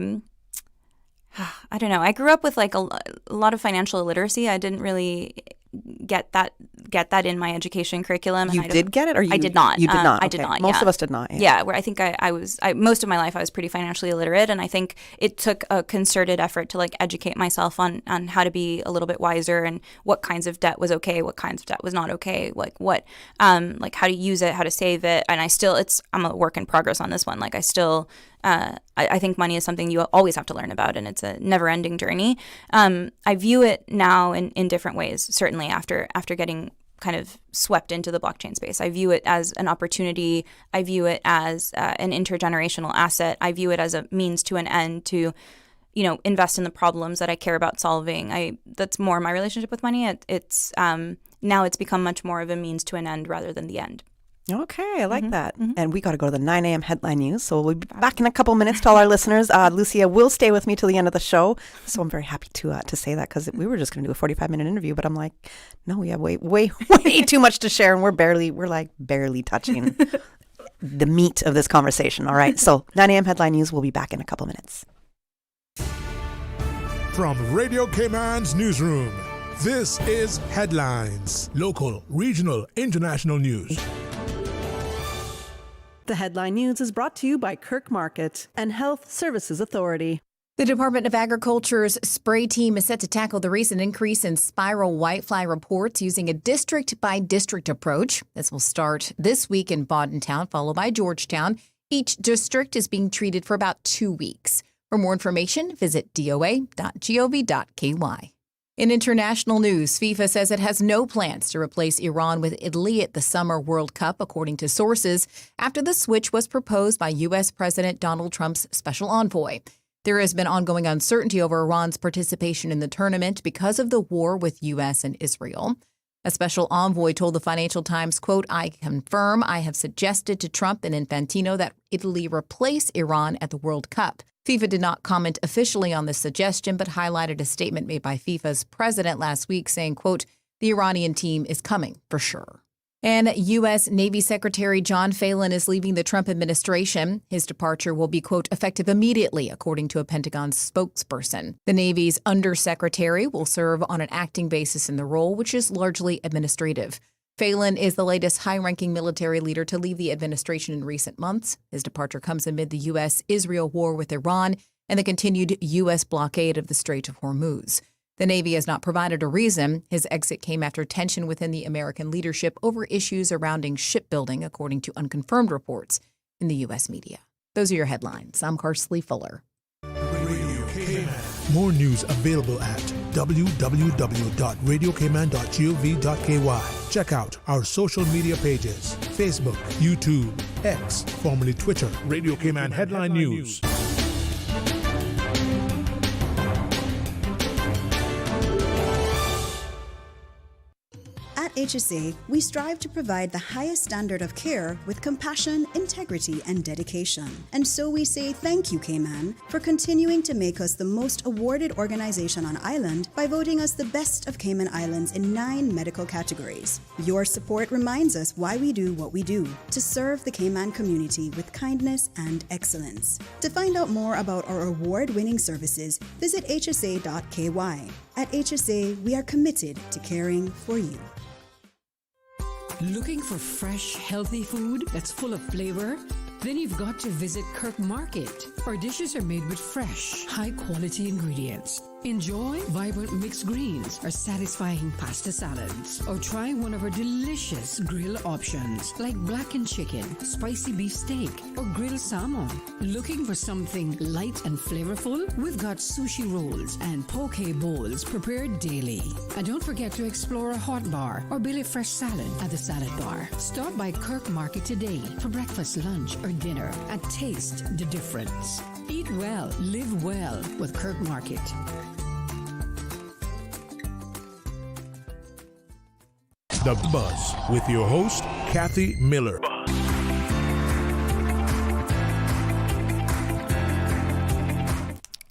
S3: don't know. I grew up with like a lot of financial illiteracy. I didn't really get that in my education curriculum.
S1: You did get it, or
S3: I did not.
S1: You did not.
S3: I did not.
S1: Most of us did not.
S3: Yeah, where I think I was most of my life I was pretty financially illiterate, and I think it took a concerted effort to like educate myself on how to be a little bit wiser and what kinds of debt was okay, what kinds of debt was not okay, like what like how to use it, how to save it, and I'm a work in progress on this one. Like I think money is something you always have to learn about, and it's a never-ending journey. I view it now in different ways, certainly after getting kind of swept into the blockchain space. I view it as an opportunity. I view it as an intergenerational asset. I view it as a means to an end to, invest in the problems that I care about solving. That's more my relationship with money. Now it's become much more of a means to an end rather than the end.
S1: Okay, I like that. And we got to go to the 9 a.m. headline news. So we'll be back in a couple minutes to all our listeners. Lucia will stay with me till the end of the show. So I'm very happy to say that, because we were just going to do a 45-minute interview. But I'm like, no, we have way too much to share. And we're barely touching the meat of this conversation. All right. So 9 a.m. headline news. We'll be back in a couple minutes.
S2: From Radio Cayman's newsroom, this is Headlines. Local, regional, international news.
S1: The headline news is brought to you by Kirk Market and Health Services Authority.
S10: The Department of Agriculture's spray team is set to tackle the recent increase in spiral whitefly reports using a district-by-district approach. This will start this week in Boddentown, followed by Georgetown. Each district is being treated for about 2 weeks. For more information, visit doa.gov.ky. In international news, FIFA says it has no plans to replace Iran with Italy at the Summer World Cup, according to sources, after the switch was proposed by U.S. President Donald Trump's special envoy. There has been ongoing uncertainty over Iran's participation in the tournament because of the war with U.S. and Israel. A special envoy told the Financial Times, quote, "I confirm I have suggested to Trump and Infantino that Italy replace Iran at the World Cup." FIFA did not comment officially on this suggestion, but highlighted a statement made by FIFA's president last week saying, quote, "The Iranian team is coming for sure." And U.S. Navy Secretary John Phelan is leaving the Trump administration. His departure will be, quote, "effective immediately," according to a Pentagon spokesperson. The Navy's undersecretary will serve on an acting basis in the role, which is largely administrative. Phelan is the latest high-ranking military leader to leave the administration in recent months. His departure comes amid the U.S.-Israel war with Iran and the continued U.S. blockade of the Strait of Hormuz. The Navy has not provided a reason. His exit came after tension within the American leadership over issues surrounding shipbuilding, according to unconfirmed reports in the U.S. media. Those are your headlines. I'm Karsley Fuller.
S2: Radio Cayman. More news available at www.radiocayman.gov.ky. Check out our social media pages: Facebook, YouTube, X, formerly Twitter, Radio Cayman Headline News.
S11: At HSA, we strive to provide the highest standard of care with compassion, integrity, and dedication. And so we say thank you, Cayman, for continuing to make us the most awarded organization on island by voting us the best of Cayman Islands in 9 medical categories. Your support reminds us why we do what we do, to serve the Cayman community with kindness and excellence. To find out more about our award-winning services, visit hsa.ky. At HSA, we are committed to caring for you.
S4: Looking for fresh, healthy food that's full of flavor? Then you've got to visit Kirk Market. Our dishes are made with fresh, high-quality ingredients. Enjoy vibrant mixed greens or satisfying pasta salads. Or try one of our delicious grill options like blackened chicken, spicy beef steak, or grilled salmon. Looking for something light and flavorful? We've got sushi rolls and poke bowls prepared daily. And don't forget to explore a hot bar or Billy Fresh salad at the salad bar. Stop by Kirk Market today for breakfast, lunch, or dinner and taste the difference. Eat well, live well with Kirk Market.
S2: The Buzz with your host, Kathy Miller.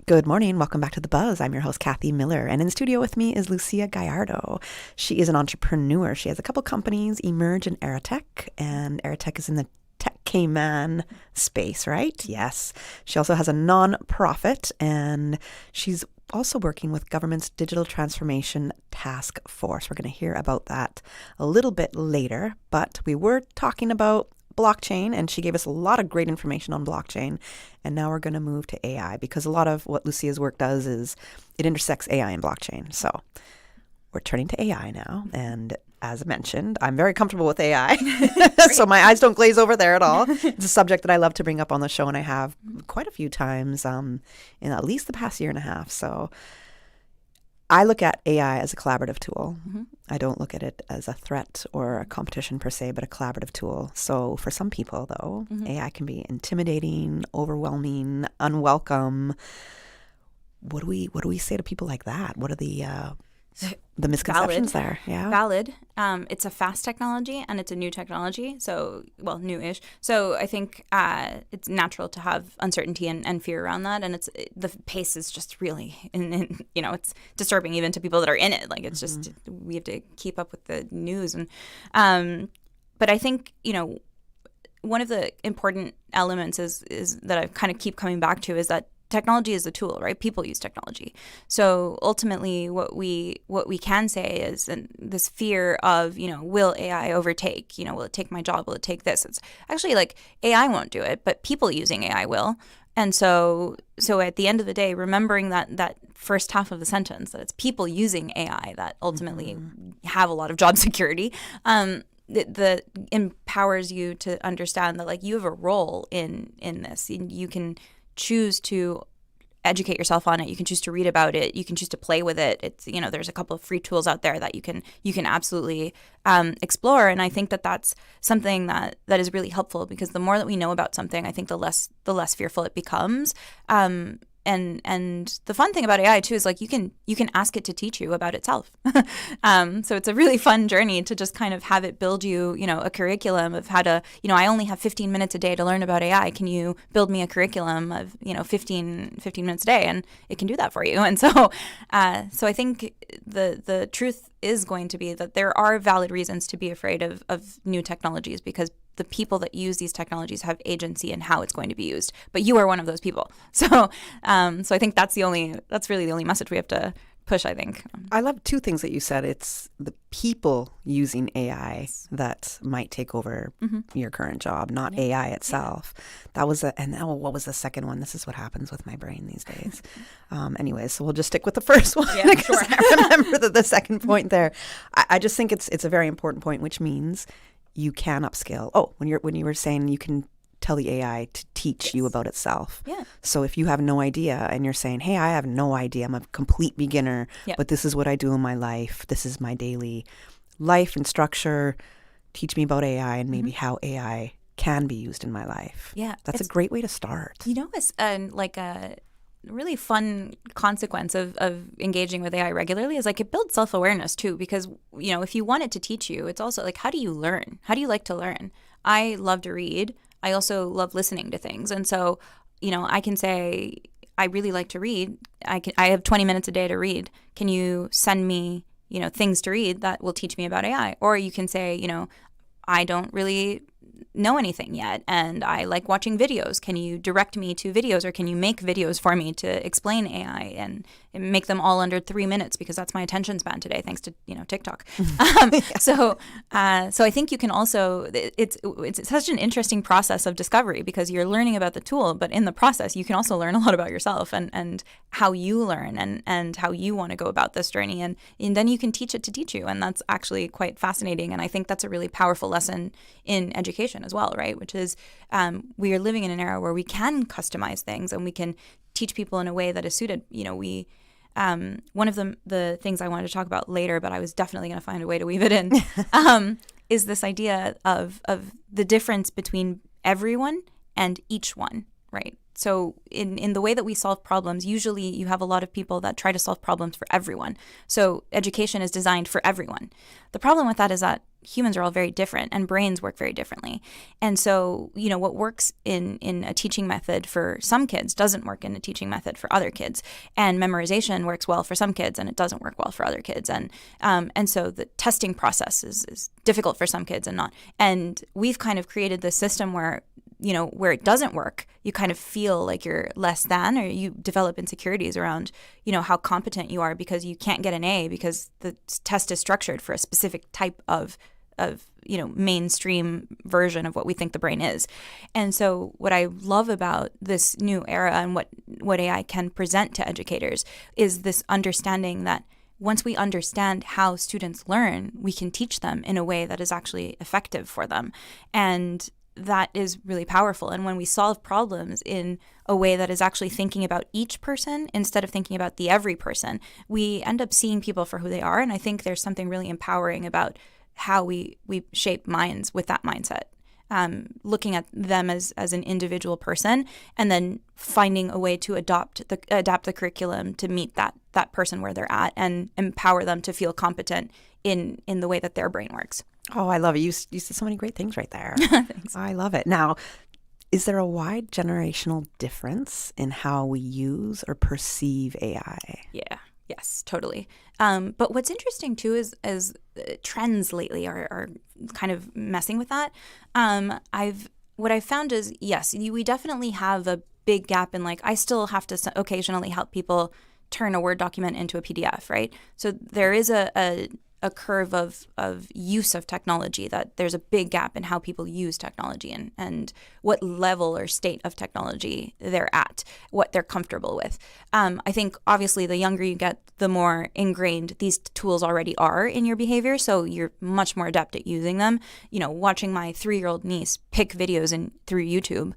S1: Good morning. Welcome back to The Buzz. I'm your host, Kathy Miller. And in studio with me is Lucía Gallardo. She is an entrepreneur. She has a couple companies, Emerge and AeraTech. And AeraTech is in the tech Cayman space, right? Yes. She also has a non-profit, and she's also working with government's digital transformation task force. We're going to hear about that a little bit later, but we were talking about blockchain, and she gave us a lot of great information on blockchain. And now we're going to move to AI, because a lot of what Lucia's work does is it intersects AI and blockchain. So we're turning to AI now. And as mentioned, I'm very comfortable with AI. So my eyes don't glaze over there at all. It's a subject that I love to bring up on the show, and I have quite a few times in at least the past year and a half. So I look at AI as a collaborative tool. I don't look at it as a threat or a competition per se, but a collaborative tool. So for some people, though, AI can be intimidating, overwhelming, unwelcome. What do we say to people like that? What are the misconceptions there? Yeah.
S3: Valid. It's a fast technology and it's a new technology. So, well, new-ish. So I think it's natural to have uncertainty and fear around that. And the pace is just really, it's disturbing even to people that are in it. Like it's just, we have to keep up with the news. And but I think, one of the important elements is that I kind of keep coming back to is that technology is a tool, right? People use technology. So ultimately what we can say is, and this fear of, will AI overtake? Will it take my job? Will it take this? It's actually like AI won't do it, but people using AI will. And so at the end of the day, remembering that first half of the sentence, that it's people using AI that ultimately have a lot of job security, that empowers you to understand that like you have a role in this. You can choose to educate yourself on it. You can choose to read about it. You can choose to play with it. It's there's a couple of free tools out there that you can absolutely explore. And I think that that's something that is really helpful, because the more that we know about something, I think the less fearful it becomes. And the fun thing about AI too is like you can ask it to teach you about itself. So it's a really fun journey to just kind of have it build you, a curriculum of how to, I only have 15 minutes a day to learn about AI. Can you build me a curriculum of, 15 minutes a day? And it can do that for you. And so I think the truth is going to be that there are valid reasons to be afraid of new technologies, because the people that use these technologies have agency in how it's going to be used. But you are one of those people. So I think that's really the only message we have to push, I think.
S1: I love two things that you said. It's the people using AI that might take over your current job, not AI itself. That was what was the second one? This is what happens with my brain these days. Anyways, so we'll just stick with the first one.
S3: Yeah, sure.
S1: I remember the second point there. I just think it's a very important point, which means you can upskill. Oh, when you were saying you can tell the AI to teach you about itself.
S3: Yeah.
S1: So if you have no idea and you're saying, hey, I have no idea, I'm a complete beginner, but this is what I do in my life. This is my daily life and structure. Teach me about AI and maybe how AI can be used in my life.
S3: Yeah.
S1: That's a great way to start.
S3: It's like a really fun consequence of engaging with AI regularly is like it builds self-awareness too, because if you want it to teach you, it's also like, how do you learn? How do you like to learn? I love to read. I also love listening to things. And so, I can say, I really like to read. I have 20 minutes a day to read. Can you send me, things to read that will teach me about AI? Or you can say, I don't really know anything yet, and I like watching videos. Can you direct me to videos, or can you make videos for me to explain AI and make them all under 3 minutes, because that's my attention span today, thanks to TikTok. So I think you can also, it's such an interesting process of discovery, because you're learning about the tool, but in the process you can also learn a lot about yourself and how you learn and how you want to go about this journey, and then you can teach it to teach you, and that's actually quite fascinating. And I think that's a really powerful lesson in education as well, right? Which is we are living in an era where we can customize things and we can teach people in a way that is suited. One of the things I wanted to talk about later, but I was definitely going to find a way to weave it in, is this idea of the difference between everyone and each one, right? So in the way that we solve problems, usually you have a lot of people that try to solve problems for everyone. So education is designed for everyone. The problem with that is that humans are all very different and brains work very differently. And so, what works in a teaching method for some kids doesn't work in a teaching method for other kids. And memorization works well for some kids and it doesn't work well for other kids. And so the testing process is difficult for some kids and not. And we've kind of created this system where it doesn't work, you kind of feel like you're less than, or you develop insecurities around, how competent you are because you can't get an A because the test is structured for a specific type of mainstream version of what we think the brain is. And so what I love about this new era and what AI can present to educators is this understanding that once we understand how students learn, we can teach them in a way that is actually effective for them. And that is really powerful. And when we solve problems in a way that is actually thinking about each person instead of thinking about the every person, we end up seeing people for who they are. And I think there's something really empowering about how we shape minds with that mindset. Looking at them as an individual person and then finding a way to adapt the curriculum to meet that person where they're at and empower them to feel competent in the way that their brain works.
S1: Oh, I love it. You said so many great things right there.
S3: Thanks.
S1: I love it. Now, is there a wide generational difference in how we use or perceive AI?
S3: Yeah. Yes, totally. But what's interesting too is trends lately are kind of messing with that. What I've found is, yes, we definitely have a big gap in, I still have to occasionally help people turn a Word document into a PDF, right? So there is a curve of use of technology, that there's a big gap in how people use technology and what level or state of technology they're at, what they're comfortable with. I think obviously the younger you get, the more ingrained these tools already are in your behavior, so you're much more adept at using them. Watching my 3-year-old niece pick videos through YouTube,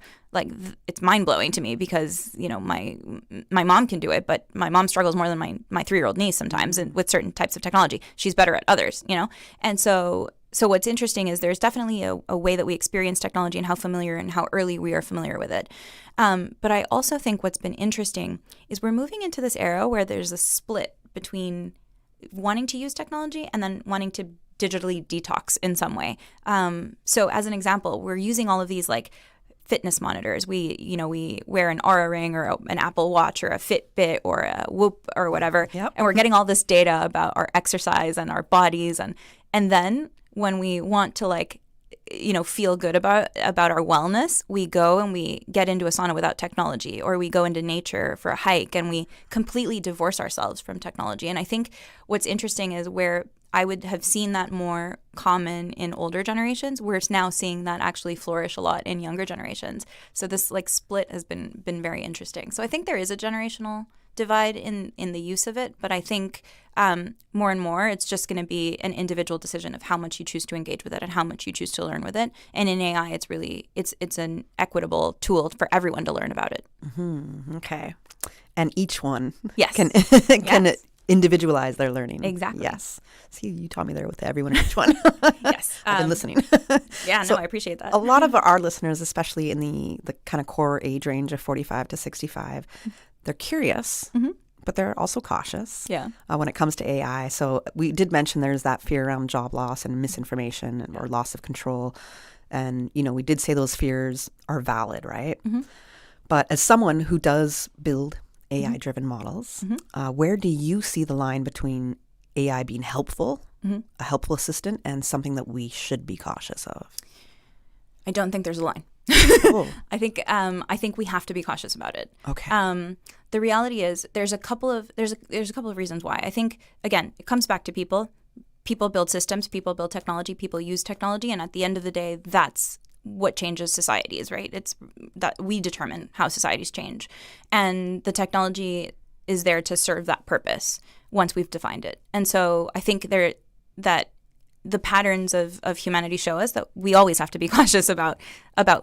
S3: it's mind-blowing to me because, my mom can do it, but my mom struggles more than my 3-year-old niece sometimes and with certain types of technology. She's better at others, And so what's interesting is there's definitely a way that we experience technology and how familiar and how early we are familiar with it. But I also think what's been interesting is we're moving into this era where there's a split between wanting to use technology and then wanting to digitally detox in some way. So as an example, we're using all of these fitness monitors. We wear an Aura Ring or an Apple Watch or a Fitbit or a Whoop or whatever.
S1: Yep.
S3: And we're getting all this data about our exercise and our bodies. And then when we want to feel good about our wellness, we go and we get into a sauna without technology, or we go into nature for a hike and we completely divorce ourselves from technology. And I think what's interesting is where I would have seen that more common in older generations, we're now seeing that actually flourish a lot in younger generations. So this split has been very interesting. So I think there is a generational divide in the use of it, but I think more and more it's just going to be an individual decision of how much you choose to engage with it and how much you choose to learn with it. And in AI, it's an equitable tool for everyone to learn about it.
S1: Mm-hmm. Okay, and each one
S3: yes.
S1: can
S3: yes.
S1: individualize their learning.
S3: Exactly.
S1: Yes. See, you taught me there with everyone and each one.
S3: Yes.
S1: I've been listening.
S3: Yeah,
S1: So
S3: I appreciate that.
S1: A lot of our listeners, especially in the kind of core age range of 45 to 65, they're curious, but they're also cautious when it comes to AI. So we did mention there's that fear around job loss and misinformation or loss of control. And, we did say those fears are valid, right? Mm-hmm. But as someone who does build AI-driven models, where do you see the line between AI being helpful, a helpful assistant, and something that we should be cautious of?
S3: I don't think there's a line. I think we have to be cautious about it.
S1: Okay.
S3: The reality is there's a couple of reasons why. I think, again, it comes back to people. People build systems, people build technology, people use technology, and at the end of the day, that's what changes societies, right? It's that we determine how societies change. And the technology is there to serve that purpose once we've defined it. And so I think that the patterns of humanity show us that we always have to be cautious about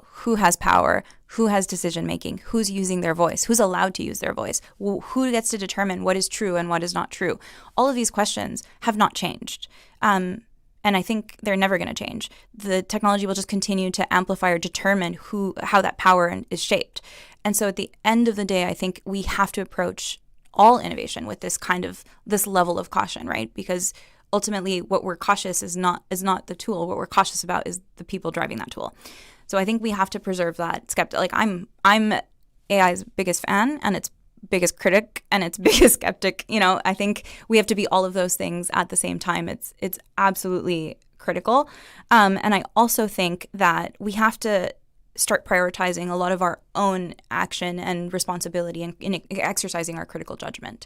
S3: who has power, who has decision making, who's using their voice, who's allowed to use their voice, who gets to determine what is true and what is not true. All of these questions have not changed. And I think they're never going to change. The technology will just continue to amplify or determine how that power is shaped. And so at the end of the day, I think we have to approach all innovation with this level of caution, right? Because ultimately, what we're cautious is not the tool. What we're cautious about is the people driving that tool. So I think we have to preserve that skeptic. Like I'm AI's biggest fan and its biggest critic and its biggest skeptic. I think we have to be all of those things at the same time. It's absolutely critical. And I also think that we have to start prioritizing a lot of our own action and responsibility in exercising our critical judgment.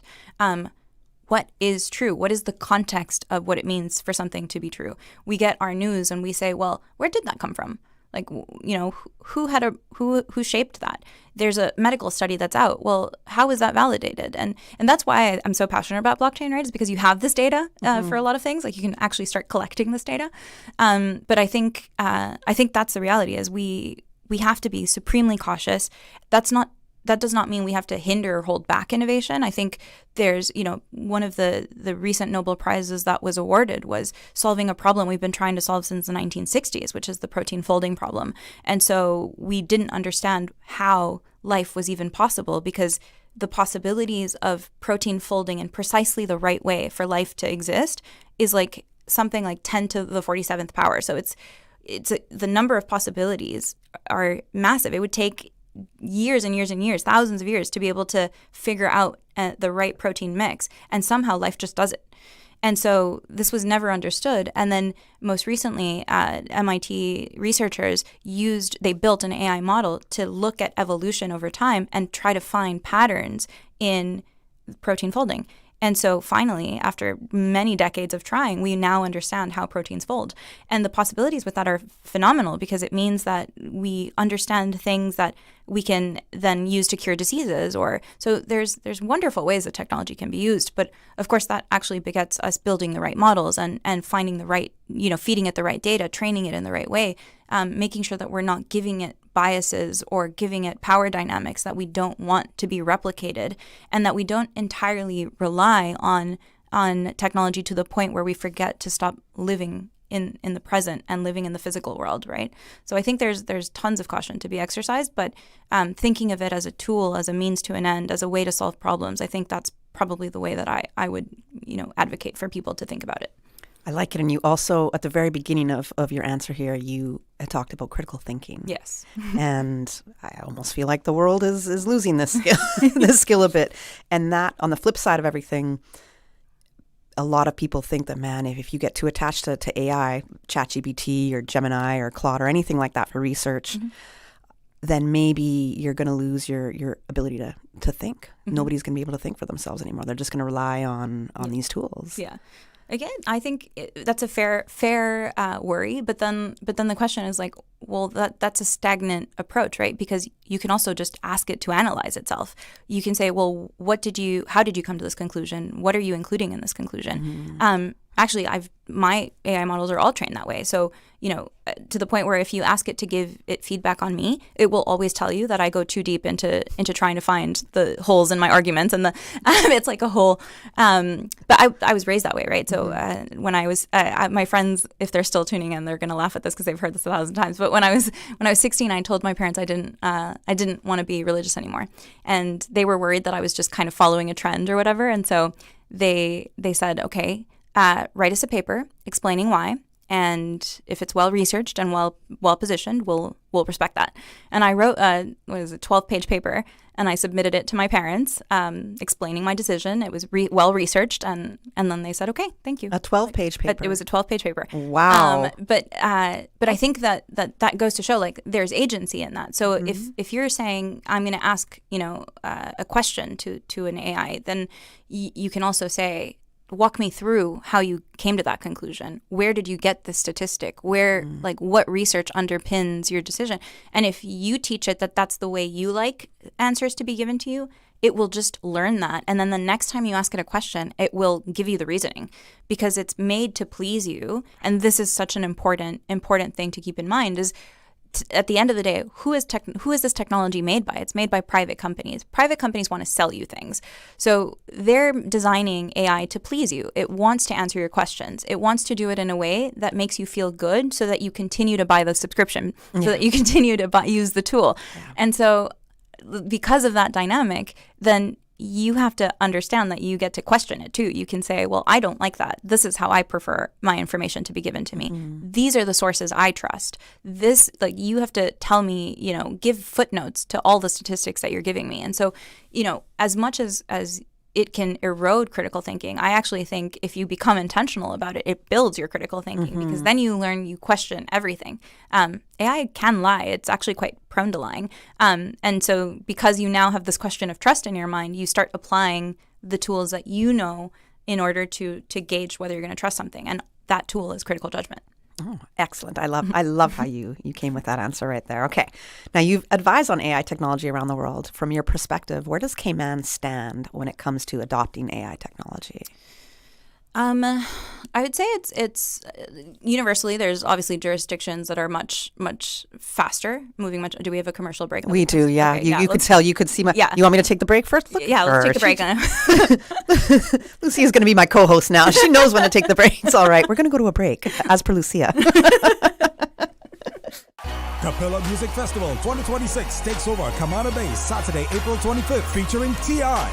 S3: What is true? What is the context of what it means for something to be true? We get our news and we say, well, where did that come from? Like, who shaped that? There's a medical study that's out. Well, how is that validated? And that's why I'm so passionate about blockchain, right? Is because you have this data for a lot of things. Like you can actually start collecting this data. But I think that's the reality is we have to be supremely cautious. That does not mean we have to hinder or hold back innovation. I think there's, one of the recent Nobel Prizes that was awarded was solving a problem we've been trying to solve since the 1960s, which is the protein folding problem. And so we didn't understand how life was even possible because the possibilities of protein folding in precisely the right way for life to exist is like something like 10 to the 47th power. So the number of possibilities are massive. It would take years and years and years, thousands of years to be able to figure out the right protein mix. And somehow life just does it. And so this was never understood. And then most recently, MIT researchers they built an AI model to look at evolution over time and try to find patterns in protein folding. And so finally, after many decades of trying, we now understand how proteins fold. And the possibilities with that are phenomenal because it means that we understand things that we can then use to cure diseases. So there's wonderful ways that technology can be used. But of course, that actually begets us building the right models and finding the right, feeding it the right data, training it in the right way, making sure that we're not giving it biases or giving it power dynamics that we don't want to be replicated, and that we don't entirely rely on technology to the point where we forget to stop living in the present and living in the physical world, right? So I think there's tons of caution to be exercised, but thinking of it as a tool, as a means to an end, as a way to solve problems, I think that's probably the way that I would advocate for people to think about it.
S1: I like it. And you also, at the very beginning of your answer here, you had talked about critical thinking.
S3: Yes.
S1: And I almost feel like the world is losing this skill a bit. And that, on the flip side of everything, a lot of people think that, man, if you get too attached to AI, ChatGPT or Gemini or Claude or anything like that for research, then maybe you're going to lose your ability to think. Nobody's going to be able to think for themselves anymore. They're just going to rely on these tools.
S3: Yeah. Again, I think that's a fair worry, but then the question is like, well, that's a stagnant approach, right? Because you can also just ask it to analyze itself. You can say, well, how did you come to this conclusion? What are you including in this conclusion? Actually, my AI models are all trained that way. So, to the point where if you ask it to give it feedback on me, it will always tell you that I go too deep into trying to find the holes in my arguments, and it's like a whole. But I was raised that way, right? So when I was my friends, if they're still tuning in, they're gonna laugh at this because they've heard this 1,000 times. But when I was 16, I told my parents I didn't want to be religious anymore, and they were worried that I was just kind of following a trend or whatever, and so they said, okay. Write us a paper explaining why, and if it's well researched and well positioned, we'll respect that. And I wrote a 12-page paper, and I submitted it to my parents, explaining my decision. It was well researched, and then they said, "Okay, thank you."
S1: A 12-page paper.
S3: It was a 12-page paper.
S1: Wow.
S3: But I think that goes to show like there's agency in that. So if you're saying I'm going to ask a question to an AI, then you can also say, walk me through how you came to that conclusion. Where did you get this statistic? Where, like, what research underpins your decision? And if you teach it that that's the way you like answers to be given to you, it will just learn that. And then the next time you ask it a question, it will give you the reasoning because it's made to please you. And this is such an important thing to keep in mind is at the end of the day, who is this technology made by? It's made by private companies. Private companies want to sell you things. So they're designing AI to please you. It wants to answer your questions. It wants to do it in a way that makes you feel good so that you continue to buy the subscription, so that you continue to use the tool. Yeah. And so because of that dynamic, then you have to understand that you get to question it too. You can say, well, I don't like that. This is how I prefer my information to be given to me. These are the sources I trust. This, like, you have to tell me, give footnotes to all the statistics that you're giving me. And so, as much as it can erode critical thinking, I actually think if you become intentional about it, it builds your critical thinking because then you question everything. AI can lie. It's actually quite prone to lying. And so because you now have this question of trust in your mind, you start applying the tools that in order to gauge whether you're going to trust something. And that tool is critical judgment.
S1: Oh, excellent. I love how you came with that answer right there. Okay. Now, you've advised on AI technology around the world. From your perspective, where does Cayman stand when it comes to adopting AI technology?
S3: I would say it's universally. There's obviously jurisdictions that are much faster, moving much. Do we have a commercial break?
S1: We do, yeah.
S3: Okay,
S1: you could tell. You could see my. Yeah. You want me to take the break first?
S3: Let's take the break.
S1: Lucia's going to be my co-host now. She knows when to take the break. It's all right. We're going to go to a break, as per Lucia.
S5: Capella Music Festival 2026 takes over Camana Bay Saturday, April 25th, featuring T.I.,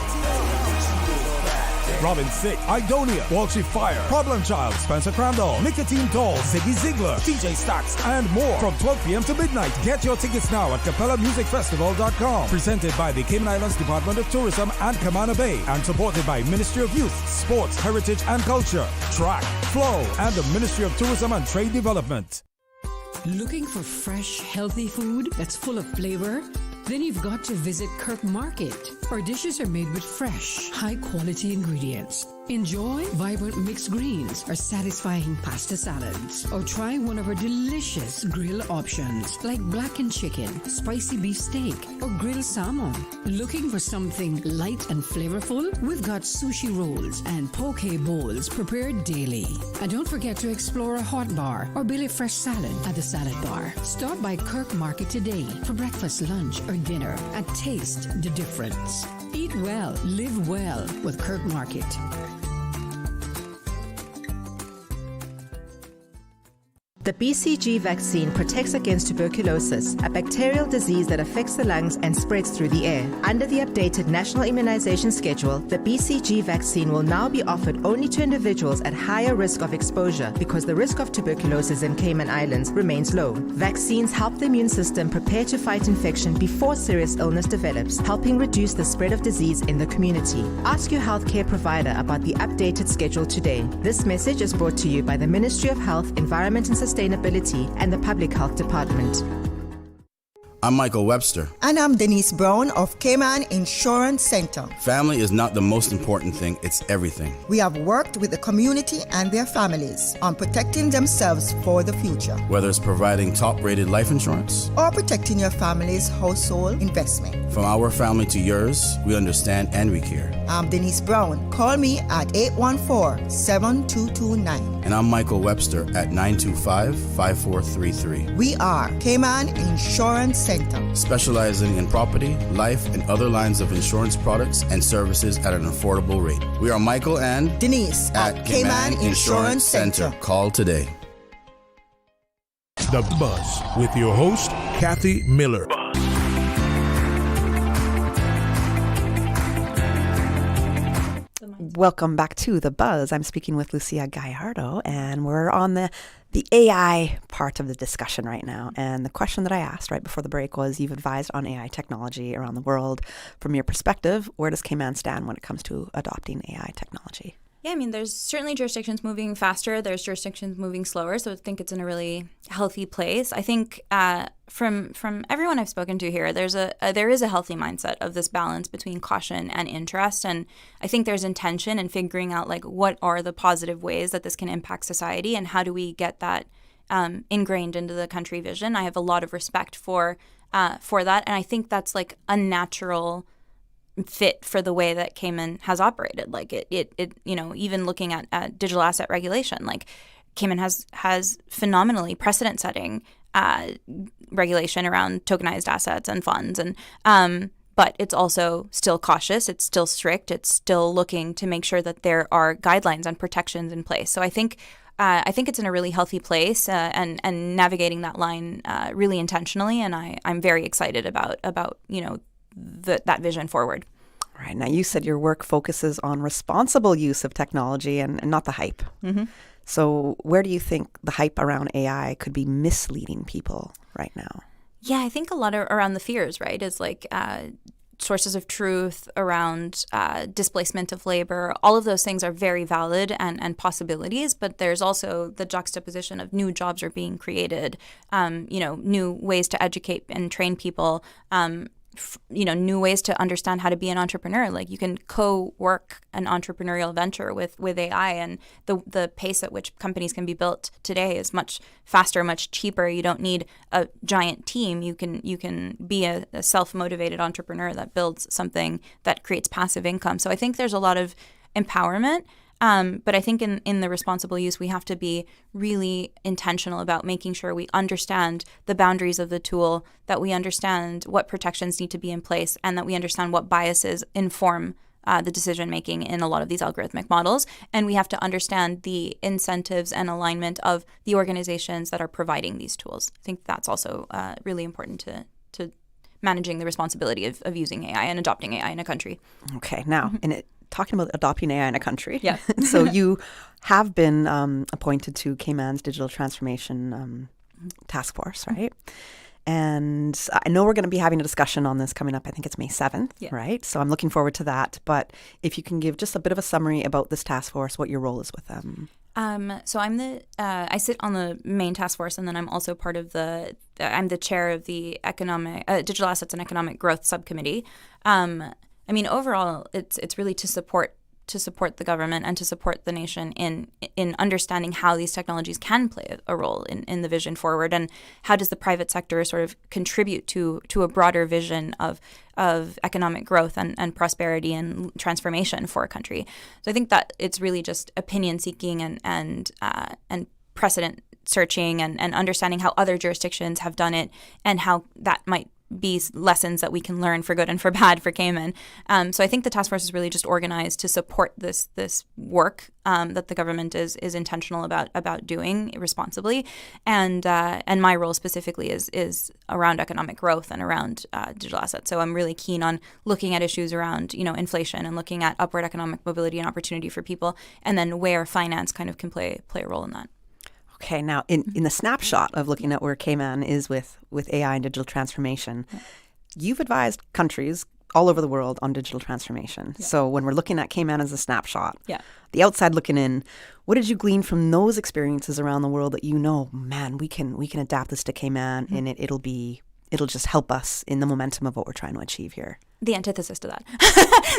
S5: Robin Thicke, Idonia, Walshy Fire, Problem Child, Spencer Crandall, Nicotine Doll, Ziggy Ziegler, DJ Stax, and more from 12 p.m. to midnight. Get your tickets now at capellamusicfestival.com. Presented by the Cayman Islands Department of Tourism and Camana Bay and supported by Ministry of Youth, Sports, Heritage and Culture, Track, Flow, and the Ministry of Tourism and Trade Development.
S4: Looking for fresh, healthy food that's full of flavor? Then you've got to visit Kirk Market. Our dishes are made with fresh, high-quality ingredients. Enjoy vibrant mixed greens or satisfying pasta salads. Or try one of our delicious grill options like blackened chicken, spicy beef steak, or grilled salmon. Looking for something light and flavorful? We've got sushi rolls and poke bowls prepared daily. And don't forget to explore a hot bar or Billy Fresh salad at the salad bar. Stop by Kirk Market today for breakfast, lunch, or dinner and taste the difference. Eat well, live well with Kirk Market.
S12: The BCG vaccine protects against tuberculosis, a bacterial disease that affects the lungs and spreads through the air. Under the updated National Immunization Schedule, the BCG vaccine will now be offered only to individuals at higher risk of exposure because the risk of tuberculosis in Cayman Islands remains low. Vaccines help the immune system prepare to fight infection before serious illness develops, helping reduce the spread of disease in the community. Ask your healthcare provider about the updated schedule today. This message is brought to you by the Ministry of Health, Environment and Sustainability and the Public Health Department.
S7: I'm Michael Webster.
S8: And I'm Denise Brown of Cayman Insurance Center.
S7: Family is not the most important thing, it's everything.
S8: We have worked with the community and their families on protecting themselves for the future.
S7: Whether it's providing top-rated life insurance
S8: or protecting your family's household investment.
S7: From our family to yours, we understand and we care.
S8: I'm Denise Brown. Call me at 814-7229.
S7: And I'm Michael Webster at 925-5433.
S8: We are Cayman Insurance Center.
S7: Specializing in property, life, and other lines of insurance products and services at an affordable rate. We are Michael and
S8: Denise at Cayman Insurance Center.
S7: Call today.
S2: The Buzz with your host, Kathy Miller.
S1: Welcome back to The Buzz. I'm speaking with Lucía Gallardo, and we're on the AI part of the discussion right now. And the question that I asked right before the break was, you've advised on AI technology around the world. From your perspective, where does Cayman stand when it comes to adopting AI technology?
S3: Yeah, I mean, there's certainly jurisdictions moving faster. There's jurisdictions moving slower. So I think it's in a really healthy place. I think from everyone I've spoken to here, there is a healthy mindset of this balance between caution and interest. And I think there's intention in figuring out like what are the positive ways that this can impact society and how do we get that ingrained into the country vision. I have a lot of respect for that, and I think that's like a natural fit for the way that Cayman has operated. Like it even looking at digital asset regulation, like Cayman has phenomenally precedent-setting regulation around tokenized assets and funds, and but it's also still cautious. It's still strict. It's still looking to make sure that there are guidelines and protections in place. So I think it's in a really healthy place and navigating that line really intentionally. And I'm very excited about that vision forward.
S1: Right. Now, you said your work focuses on responsible use of technology and not the hype.
S3: Mm-hmm.
S1: So where do you think the hype around AI could be misleading people right now?
S3: Yeah, I think a lot around the fears, right, is like sources of truth around displacement of labor. All of those things are very valid and possibilities, but there's also the juxtaposition of new jobs are being created, new ways to educate and train people, new ways to understand how to be an entrepreneur. Like you can co-work an entrepreneurial venture with AI, and the pace at which companies can be built today is much faster, much cheaper. You don't need a giant team. You can be a self-motivated entrepreneur that builds something that creates passive income. So I think there's a lot of empowerment. But I think in the responsible use, we have to be really intentional about making sure we understand the boundaries of the tool, that we understand what protections need to be in place, and that we understand what biases inform the decision-making in a lot of these algorithmic models. And we have to understand the incentives and alignment of the organizations that are providing these tools. I think that's also really important to managing the responsibility of using AI and adopting AI in a country.
S1: Okay. Now, talking about adopting AI in a country.
S3: Yeah.
S1: So you have been appointed to Cayman's Digital Transformation Task Force, right? And I know we're going to be having a discussion on this coming up. I think it's May 7th, right? So I'm looking forward to that. But if you can give just a bit of a summary about this task force, what your role is with them.
S3: So I'm I sit on the main task force, and then I'm also part of I'm the chair of the Digital Assets and Economic Growth Subcommittee. I mean, overall, it's really to support the government and to support the nation in understanding how these technologies can play a role in the vision forward, and how does the private sector sort of contribute to a broader vision of economic growth and prosperity and transformation for a country. So I think that it's really just opinion seeking and precedent searching and understanding how other jurisdictions have done it and how that might be lessons that we can learn for good and for bad for Cayman. So I think the task force is really just organized to support this work that the government is intentional about doing responsibly, and my role specifically is around economic growth and around digital assets. So I'm really keen on looking at issues around inflation and looking at upward economic mobility and opportunity for people, and then where finance kind of can play a role in that.
S1: Okay, now in the snapshot of looking at where Cayman is with AI and digital transformation, you've advised countries all over the world on digital transformation. Yeah. So when we're looking at Cayman as a snapshot, the outside looking in, what did you glean from those experiences around the world that man, we can adapt this to Cayman, and it'll just help us in the momentum of what we're trying to achieve here?
S3: The antithesis to that.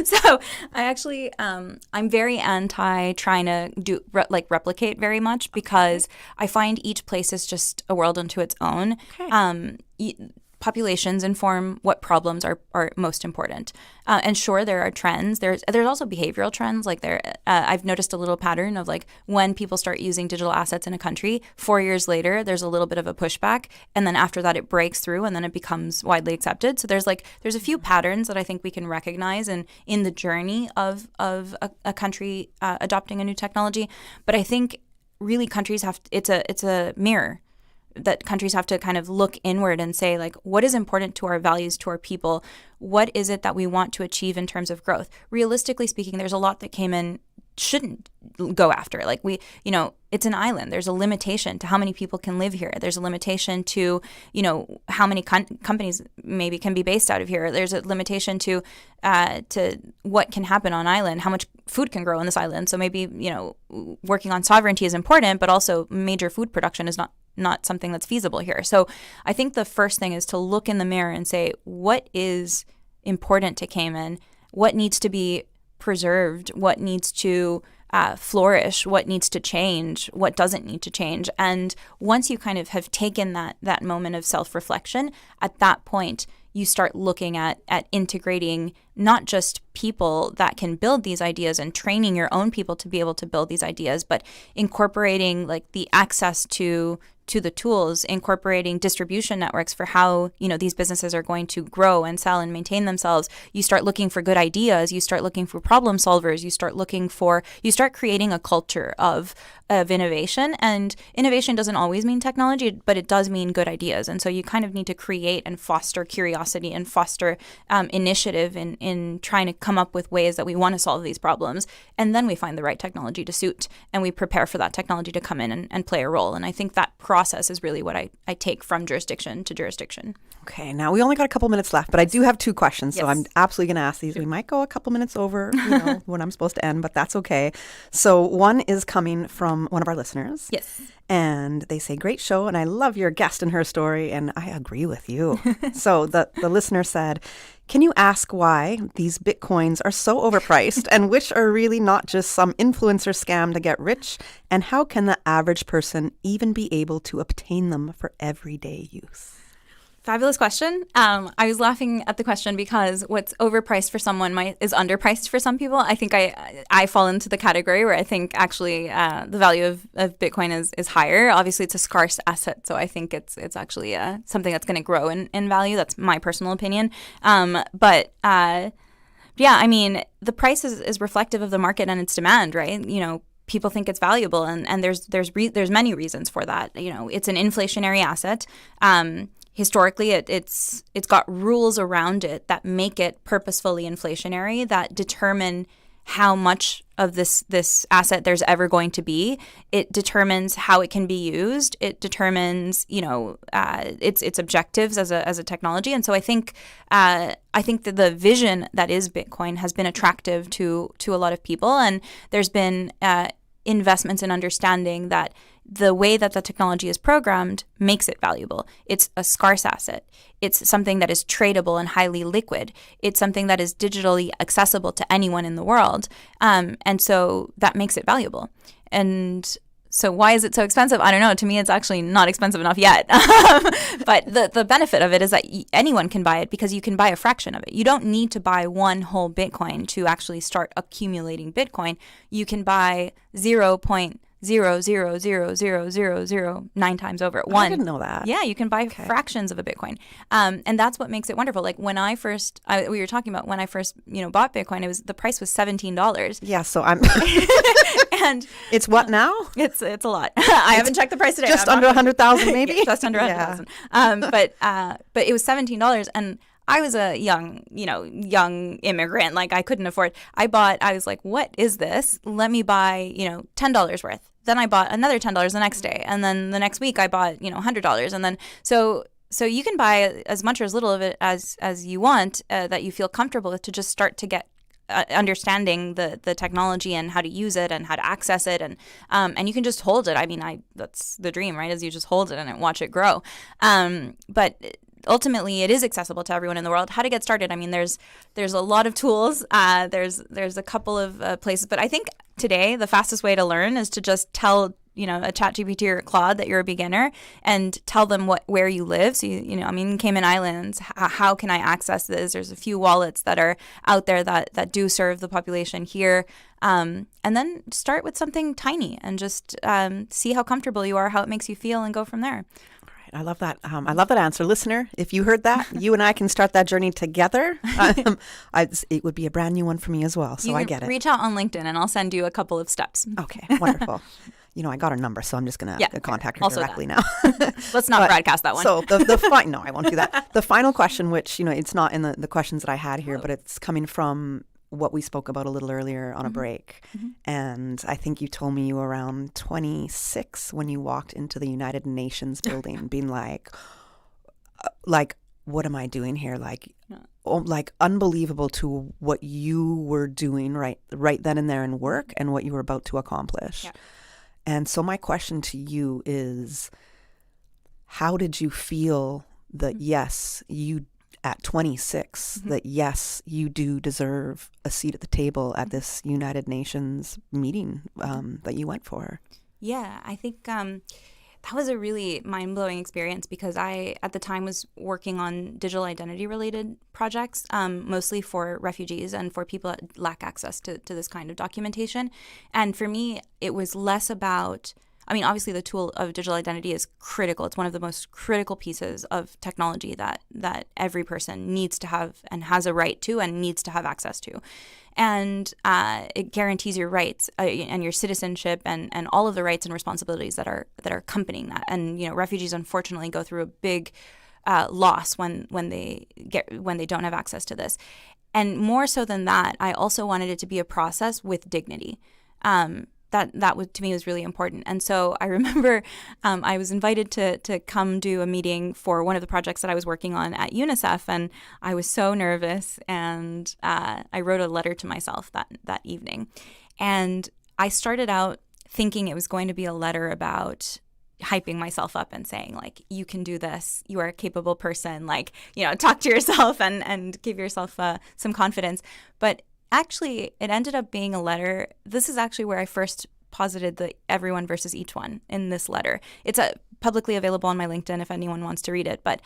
S3: So I actually, I'm very anti trying to replicate very much, because I find each place is just a world unto its own. Okay. Populations inform what problems are most important. And sure, there are trends. There's also behavioral trends. Like I've noticed a little pattern of like when people start using digital assets in a country, 4 years later, there's a little bit of a pushback. And then after that, it breaks through and then it becomes widely accepted. So there's a few patterns that I think we can recognize in the journey of a country adopting a new technology. But I think really countries it's a mirror that countries have to kind of look inward and say, like, what is important to our values, to our people? What is it that we want to achieve in terms of growth? Realistically speaking, there's a lot that Cayman shouldn't go after. Like it's an island. There's a limitation to how many people can live here. There's a limitation to, how many companies maybe can be based out of here. There's a limitation to what can happen on island, how much food can grow on this island. So maybe, working on sovereignty is important, but also major food production is not something that's feasible here. So I think the first thing is to look in the mirror and say, what is important to Cayman? What needs to be preserved? What needs to flourish? What needs to change? What doesn't need to change? And once you kind of have taken that moment of self-reflection, at that point, you start looking at integrating not just people that can build these ideas and training your own people to be able to build these ideas, but incorporating like the access to the tools, incorporating distribution networks for how, these businesses are going to grow and sell and maintain themselves. You start looking for good ideas. You start looking for problem solvers. You start creating a culture of innovation. And innovation doesn't always mean technology, but it does mean good ideas. And so you kind of need to create and foster curiosity and foster initiative in trying to come up with ways that we want to solve these problems. And then we find the right technology to suit, and we prepare for that technology to come in and play a role. And I think that process is really what I take from jurisdiction to jurisdiction.
S1: Okay, now we only got a couple minutes left, but I do have two questions, so
S3: Yes.
S1: I'm absolutely going to ask these. We might go a couple minutes over, when I'm supposed to end, but that's okay. So one is coming from one of our listeners.
S3: Yes.
S1: And they say, great show, and I love your guest and her story, and I agree with you. So the listener said, can you ask why these Bitcoins are so overpriced and which are really not just some influencer scam to get rich? And how can the average person even be able to obtain them for everyday use?
S3: Fabulous question. I was laughing at the question because what's overpriced for someone is underpriced for some people. I think I fall into the category where I think actually the value of Bitcoin is higher. Obviously, it's a scarce asset, so I think it's actually something that's going to grow in value. That's my personal opinion. But I mean, the price is reflective of the market and its demand, right? People think it's valuable, and there's many reasons for that. It's an inflationary asset. Historically, it's got rules around it that make it purposefully inflationary, that determine how much of this asset there's ever going to be. It determines how it can be used. It determines its objectives as a technology. And so I think that the vision that is Bitcoin has been attractive to a lot of people, and there's been investments in understanding that the way that the technology is programmed makes it valuable. It's a scarce asset. It's something that is tradable and highly liquid. It's something that is digitally accessible to anyone in the world. And so that makes it valuable. And so why is it so expensive? I don't know. To me, it's actually not expensive enough yet. But the benefit of it is that anyone can buy it because you can buy a fraction of it. You don't need to buy one whole Bitcoin to actually start accumulating Bitcoin. You can buy 0.0000009 times over at one.
S1: I didn't know that.
S3: Yeah, you can buy fractions of a Bitcoin. And that's what makes it wonderful. Like when I first, we were talking about when I first, bought Bitcoin, the price was $17.
S1: Yeah, so I'm...
S3: And
S1: it's what now?
S3: It's a lot. I haven't checked the price today.
S1: Just under 100,000 maybe?
S3: Just under 100,000. But it was $17, and I was a young immigrant. Like I couldn't afford. I was like, what is this? Let me buy, $10 worth. Then I bought another $10 the next day. And then the next week I bought, $100. And then so you can buy as much or as little of it as you want that you feel comfortable with to just start to get understanding the technology and how to use it and how to access it. And you can just hold it. I mean, that's the dream, right? Is you just hold it and watch it grow. But ultimately, it is accessible to everyone in the world. How to get started? I mean, there's a lot of tools. There's a couple of places, but I think today the fastest way to learn is to just tell a ChatGPT or a Claude that you're a beginner and tell them where you live. So in Cayman Islands, how can I access this? There's a few wallets that are out there that do serve the population here. And then start with something tiny and just see how comfortable you are, how it makes you feel, and go from there.
S1: I love that. I love that answer. Listener, if you heard that, you and I can start that journey together. It would be a brand new one for me as well. So I get it.
S3: Reach out on LinkedIn and I'll send you a couple of steps.
S1: Okay, wonderful. I got her number, so I'm just going to contact her directly now.
S3: Let's not broadcast that one.
S1: So no, I won't do that. The final question, which, it's not in the questions that I had here, but it's coming from what we spoke about a little earlier on a break. And I think you told me you were around 26 when you walked into the United Nations building, being like, what am I doing here? Like unbelievable to what you were doing right then and there in work and what you were about to accomplish. Yeah. And so my question to you is, how did you feel that yes, you at 26, that yes, you do deserve a seat at the table at this United Nations meeting that you went for?
S3: Yeah, I think that was a really mind-blowing experience because I, at the time, was working on digital identity-related projects, mostly for refugees and for people that lack access to this kind of documentation. And for me, it was less about, I mean, obviously the tool of digital identity is critical. It's one of the most critical pieces of technology that every person needs to have and has a right to and needs to have access to. And it guarantees your rights and your citizenship and all of the rights and responsibilities that are accompanying that. And refugees unfortunately go through a big loss when they don't have access to this. And more so than that, I also wanted it to be a process with dignity. That was, to me, was really important. And so I remember I was invited to come do a meeting for one of the projects that I was working on at UNICEF, and I was so nervous, and I wrote a letter to myself that evening. And I started out thinking it was going to be a letter about hyping myself up and saying, like, you can do this, you are a capable person, like, talk to yourself and give yourself some confidence. But actually, it ended up being a letter. This is actually where I first posited the everyone versus each one in this letter. It's publicly available on my LinkedIn if anyone wants to read it. But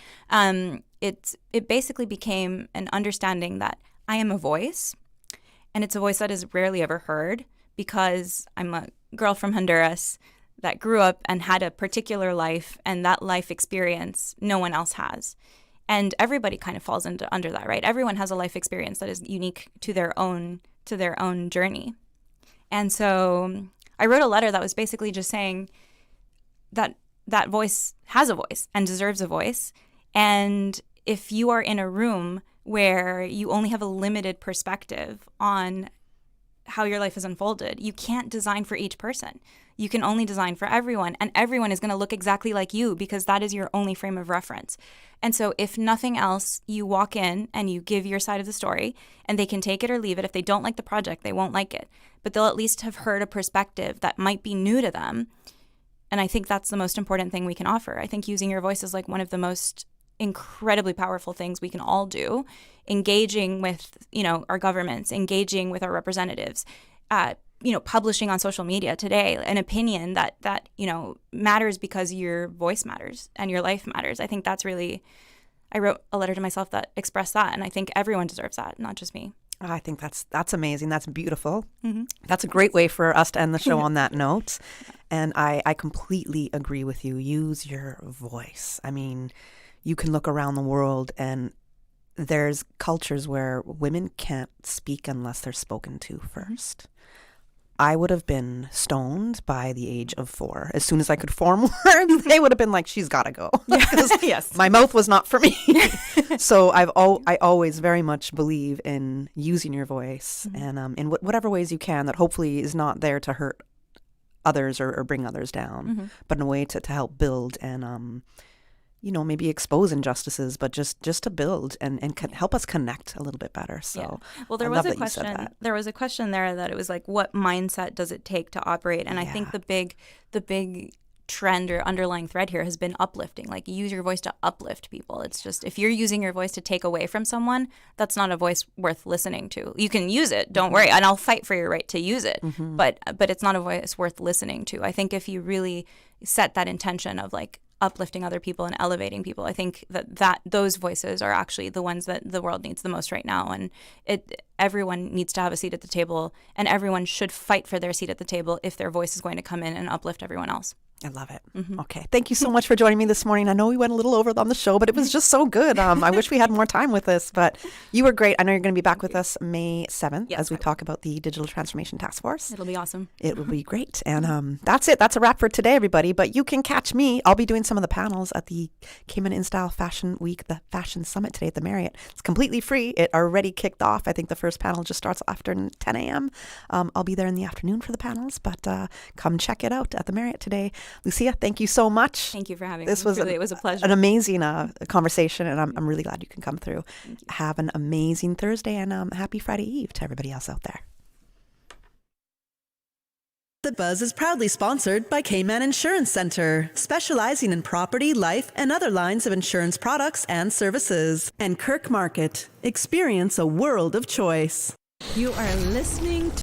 S3: it basically became an understanding that I am a voice, and it's a voice that is rarely ever heard because I'm a girl from Honduras that grew up and had a particular life, and that life experience no one else has. And everybody kind of falls under that, right? Everyone has a life experience that is unique to their own journey. And so I wrote a letter that was basically just saying that that voice has a voice and deserves a voice. And if you are in a room where you only have a limited perspective on how your life is unfolded, you can't design for each person. You can only design for everyone, and everyone is going to look exactly like you because that is your only frame of reference. And so if nothing else, you walk in and you give your side of the story, and they can take it or leave it. If they don't like the project, they won't like it, but they'll at least have heard a perspective that might be new to them. And I think that's the most important thing we can offer. I think using your voice is like one of the most incredibly powerful things we can all do, engaging with, our governments, engaging with our representatives, publishing on social media today an opinion that matters because your voice matters and your life matters. I think that's really, I wrote a letter to myself that expressed that, and I think everyone deserves that, not just me.
S1: I think that's amazing. That's beautiful. Mm-hmm. That's a great way for us to end the show on that note. And I completely agree with you. Use your voice. I mean, you can look around the world and there's cultures where women can't speak unless they're spoken to first. I would have been stoned by the age of 4. As soon as I could form words, they would have been like, she's got to go.
S3: Yes.
S1: My mouth was not for me. So I always very much believe in using your voice and in whatever ways you can that hopefully is not there to hurt others or bring others down, but in a way to help build and maybe expose injustices, but just to build and help us connect a little bit better. So,
S3: well, there was a question. There was a question there that it was like, what mindset does it take to operate? And I think the big trend or underlying thread here has been uplifting. Like, use your voice to uplift people. It's just, if you're using your voice to take away from someone, that's not a voice worth listening to. You can use it, don't worry, and I'll fight for your right to use it. But it's not a voice worth listening to. I think if you really set that intention of like uplifting other people and elevating people, I think that those voices are actually the ones that the world needs the most right now. And everyone needs to have a seat at the table, and everyone should fight for their seat at the table if their voice is going to come in and uplift everyone else.
S1: I love it.
S3: Mm-hmm.
S1: Okay. Thank you so much for joining me this morning. I know we went a little over on the show, but it was just so good. I wish we had more time with this, but you were great. I know you're going to be back with us May 7th as we talk about the Digital Transformation Task Force.
S3: It'll be awesome.
S1: It will be great. And that's it. That's a wrap for today, everybody. But you can catch me. I'll be doing some of the panels at the Cayman InStyle Fashion Week, the Fashion Summit today at the Marriott. It's completely free. It already kicked off. I think the first panel just starts after 10 a.m. I'll be there in the afternoon for the panels, but come check it out at the Marriott today. Lucia, thank you so much.
S3: Thank you for having
S1: this
S3: me.
S1: Was
S3: it was a pleasure.
S1: An amazing conversation, and I'm really glad you can come through. Have an amazing Thursday, and happy Friday Eve to everybody else out there.
S13: The Buzz is proudly sponsored by Cayman Insurance Center, specializing in property, life, and other lines of insurance products and services. And Kirk Market. Experience a world of choice.
S14: You are listening to